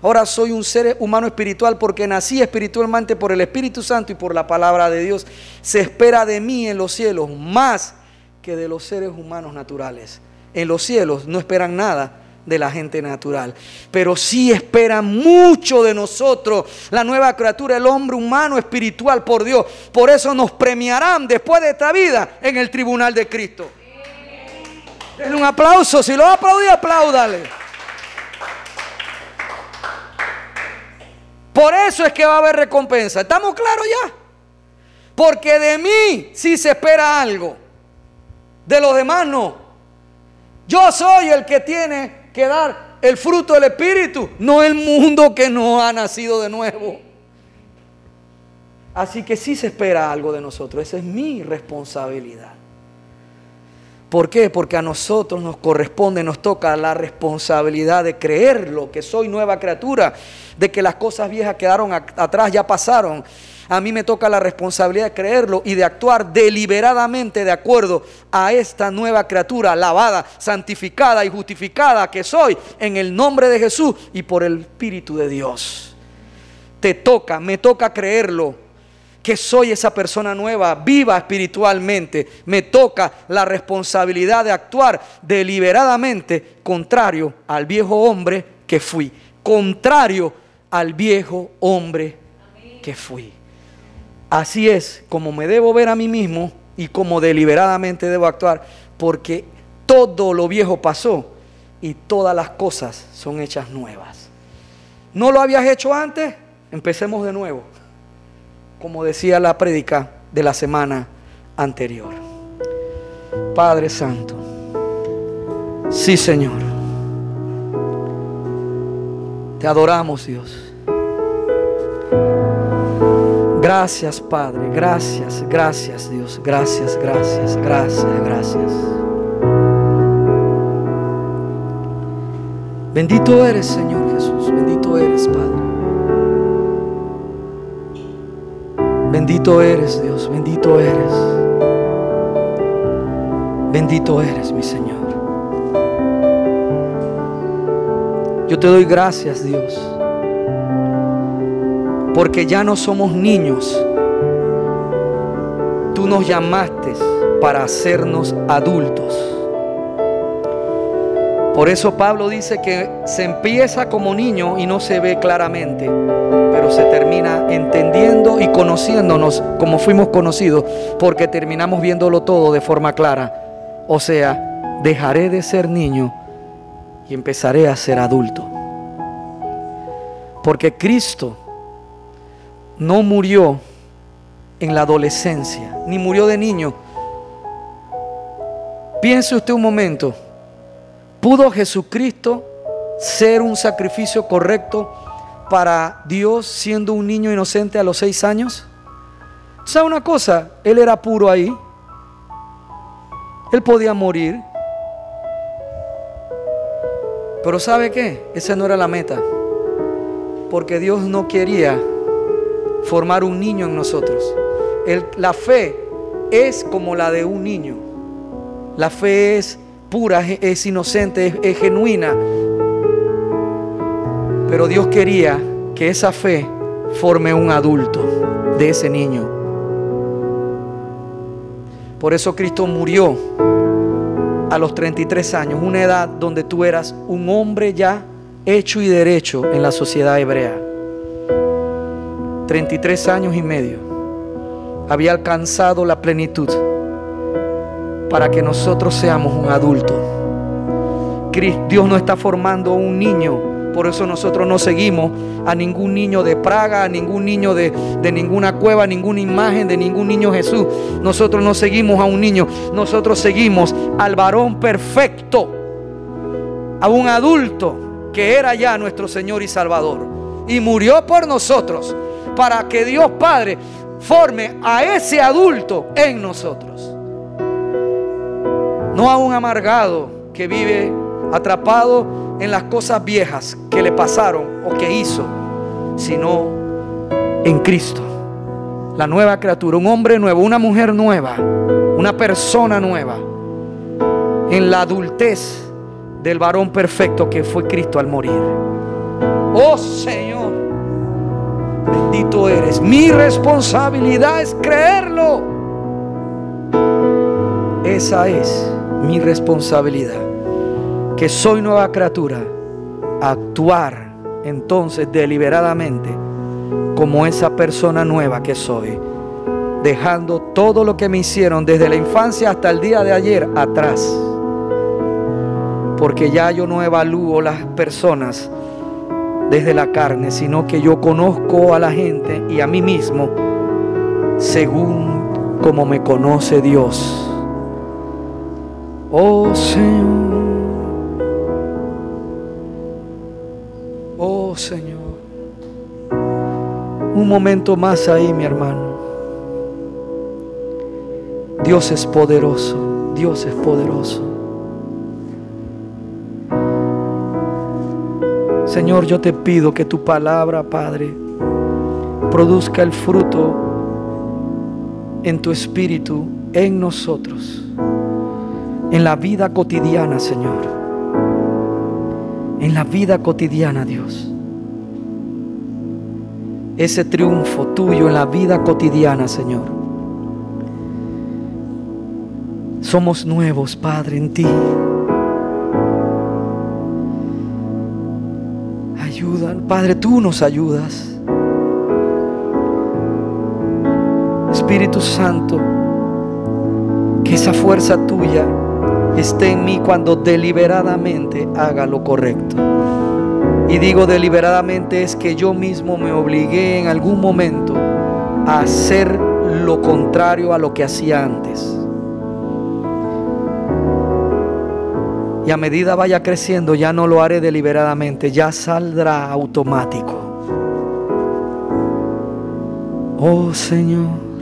Ahora soy un ser humano espiritual porque nací espiritualmente por el Espíritu Santo y por la palabra de Dios. Se espera de mí en los cielos más que de los seres humanos naturales. En los cielos no esperan nada de la gente natural, pero sí esperan mucho de nosotros, la nueva criatura, el hombre humano espiritual por Dios. Por eso nos premiarán después de esta vida en el tribunal de Cristo. Denle un aplauso, si lo aplaudí, apláudale. Por eso es que va a haber recompensa. ¿Estamos claros ya? Porque de mí sí se espera algo, de los demás no. Yo soy el que tiene que dar el fruto del Espíritu, no el mundo que no ha nacido de nuevo. Así que sí se espera algo de nosotros. Esa es mi responsabilidad. ¿Por qué? Porque a nosotros nos corresponde, nos toca la responsabilidad de creerlo, que soy nueva criatura, de que las cosas viejas quedaron atrás, ya pasaron. A mí me toca la responsabilidad de creerlo y de actuar deliberadamente de acuerdo a esta nueva criatura, lavada, santificada y justificada que soy en el nombre de Jesús y por el Espíritu de Dios. Me toca creerlo, que soy esa persona nueva, viva espiritualmente. Me toca la responsabilidad de actuar deliberadamente contrario al viejo hombre que fui. Contrario al viejo hombre que fui. Así es como me debo ver a mí mismo y como deliberadamente debo actuar, porque todo lo viejo pasó y todas las cosas son hechas nuevas. ¿No lo habías hecho antes? Empecemos de nuevo, como decía la prédica de la semana anterior. Padre Santo, sí, Señor, te adoramos, Dios. Gracias, Padre, gracias, gracias, Dios, gracias, gracias, gracias, gracias. Bendito eres, Señor Jesús, bendito eres, Padre. Bendito eres, Dios, bendito eres. Bendito eres, mi Señor. Yo te doy gracias, Dios, porque ya no somos niños. Tú nos llamaste para hacernos adultos. Por eso Pablo dice que se empieza como niño y no se ve claramente, pero se termina entendiendo y conociéndonos como fuimos conocidos, porque terminamos viéndolo todo de forma clara. O sea, dejaré de ser niño y empezaré a ser adulto. Porque Cristo no murió en la adolescencia, ni murió de niño. Piense usted un momento. ¿Pudo Jesucristo ser un sacrificio correcto para Dios siendo un niño inocente a los 6 años? ¿Sabe una cosa? Él era puro ahí. Él podía morir. Pero ¿sabe qué? Esa no era la meta. Porque Dios no quería formar un niño en nosotros. La fe es como la de un niño. La fe es pura, es inocente, es genuina. Pero Dios quería que esa fe forme un adulto de ese niño. Por eso Cristo murió a los 33 años, una edad donde tú eras un hombre ya hecho y derecho en la sociedad hebrea. 33 años y medio. Había alcanzado la plenitud para que nosotros seamos un adulto. Dios no está formando un niño. Por eso nosotros no seguimos a ningún niño de Praga, a ningún niño de ninguna cueva, ninguna imagen de ningún niño Jesús. Nosotros no seguimos a un niño. Nosotros seguimos al varón perfecto, a un adulto que era ya nuestro Señor y Salvador. Y murió por nosotros para que Dios Padre forme a ese adulto en nosotros. No a un amargado que vive atrapado en las cosas viejas que le pasaron o que hizo, sino en Cristo, la nueva criatura, un hombre nuevo, una mujer nueva, una persona nueva, en la adultez del varón perfecto que fue Cristo al morir. Oh Señor, bendito eres. Mi responsabilidad es creerlo. Esa es mi responsabilidad, que soy nueva criatura, actuar entonces deliberadamente como esa persona nueva que soy, dejando todo lo que me hicieron desde la infancia hasta el día de ayer atrás, porque ya yo no evalúo las personas desde la carne, sino que yo conozco a la gente y a mí mismo según como me conoce Dios. Oh Señor, oh Señor, un momento más ahí, mi hermano. Dios es poderoso, Dios es poderoso. Señor, yo te pido que tu palabra, Padre, produzca el fruto en tu espíritu, en nosotros, en la vida cotidiana, Señor. En la vida cotidiana, Dios. Ese triunfo tuyo en la vida cotidiana, Señor. Somos nuevos, Padre, en ti. Ayuda, Padre, tú nos ayudas. Espíritu Santo, que esa fuerza tuya esté en mí cuando deliberadamente haga lo correcto. Y digo deliberadamente es que yo mismo me obligué en algún momento a hacer lo contrario a lo que hacía antes. Y a medida vaya creciendo ya no lo haré deliberadamente, ya saldrá automático. Oh Señor.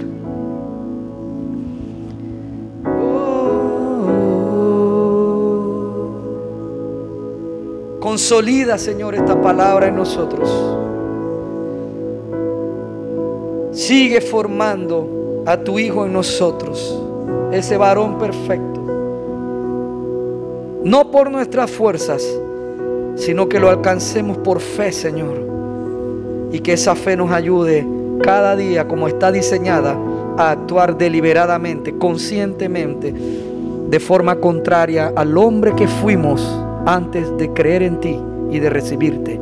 Consolida, Señor, esta palabra en nosotros. Sigue formando a tu Hijo en nosotros, ese varón perfecto. No por nuestras fuerzas, sino que lo alcancemos por fe, Señor. Y que esa fe nos ayude cada día, como está diseñada, a actuar deliberadamente, conscientemente, de forma contraria al hombre que fuimos antes de creer en ti y de recibirte.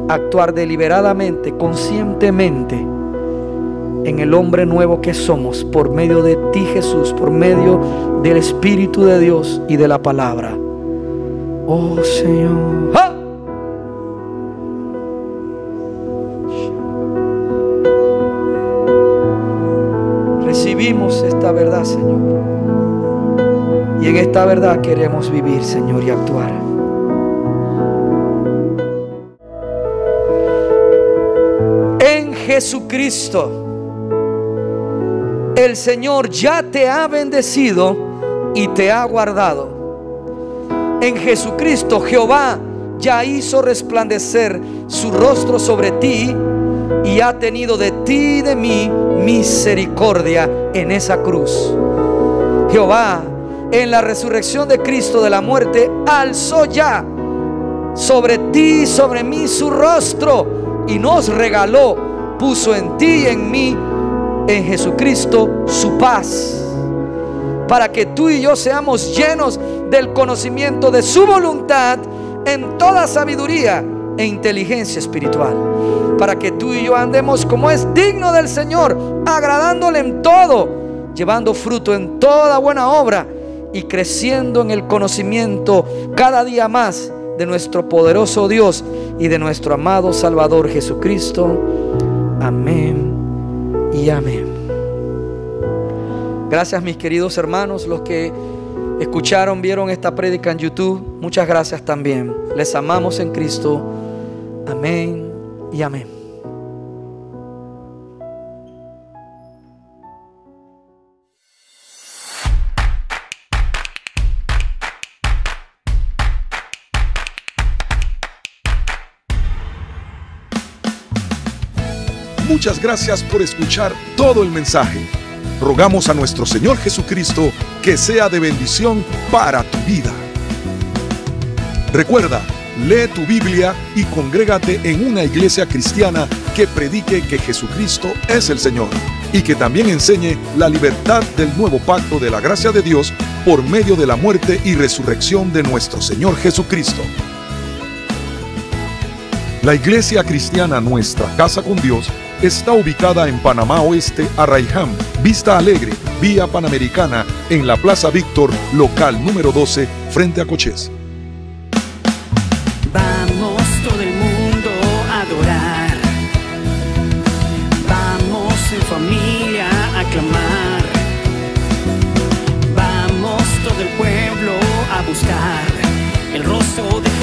Actuar deliberadamente, conscientemente en el hombre nuevo que somos por medio de ti, Jesús, por medio del Espíritu de Dios y de la palabra. Oh Señor. ¡Ah! Recibimos esta verdad, Señor, y en esta verdad queremos vivir, Señor, y actuar. En Jesucristo, el Señor ya te ha bendecido y te ha guardado. En Jesucristo, Jehová ya hizo resplandecer su rostro sobre ti y ha tenido de ti y de mí misericordia en esa cruz. Jehová en la resurrección de Cristo de la muerte, alzó ya sobre ti y sobre mí su rostro y nos regaló, puso en ti y en mí, en Jesucristo, su paz, para que tú y yo seamos llenos del conocimiento de su voluntad en toda sabiduría e inteligencia espiritual, para que tú y yo andemos como es digno del Señor, agradándole en todo, llevando fruto en toda buena obra y creciendo en el conocimiento cada día más de nuestro poderoso Dios y de nuestro amado Salvador Jesucristo. Amén y amén. Gracias, mis queridos hermanos, los que escucharon, vieron esta prédica en YouTube. Muchas gracias también. Les amamos en Cristo. Amén y amén. Muchas gracias por escuchar todo el mensaje. Rogamos a nuestro Señor Jesucristo que sea de bendición para tu vida. Recuerda, lee tu Biblia y congrégate en una iglesia cristiana que predique que Jesucristo es el Señor y que también enseñe la libertad del nuevo pacto de la gracia de Dios por medio de la muerte y resurrección de nuestro Señor Jesucristo. La iglesia cristiana Nuestra Casa con Dios está ubicada en Panamá Oeste, Arraiján, Vista Alegre, Vía Panamericana, en la Plaza Víctor, local número 12, frente a Cochés. Vamos todo el mundo a adorar, vamos en familia a clamar, vamos todo el pueblo a buscar el rostro de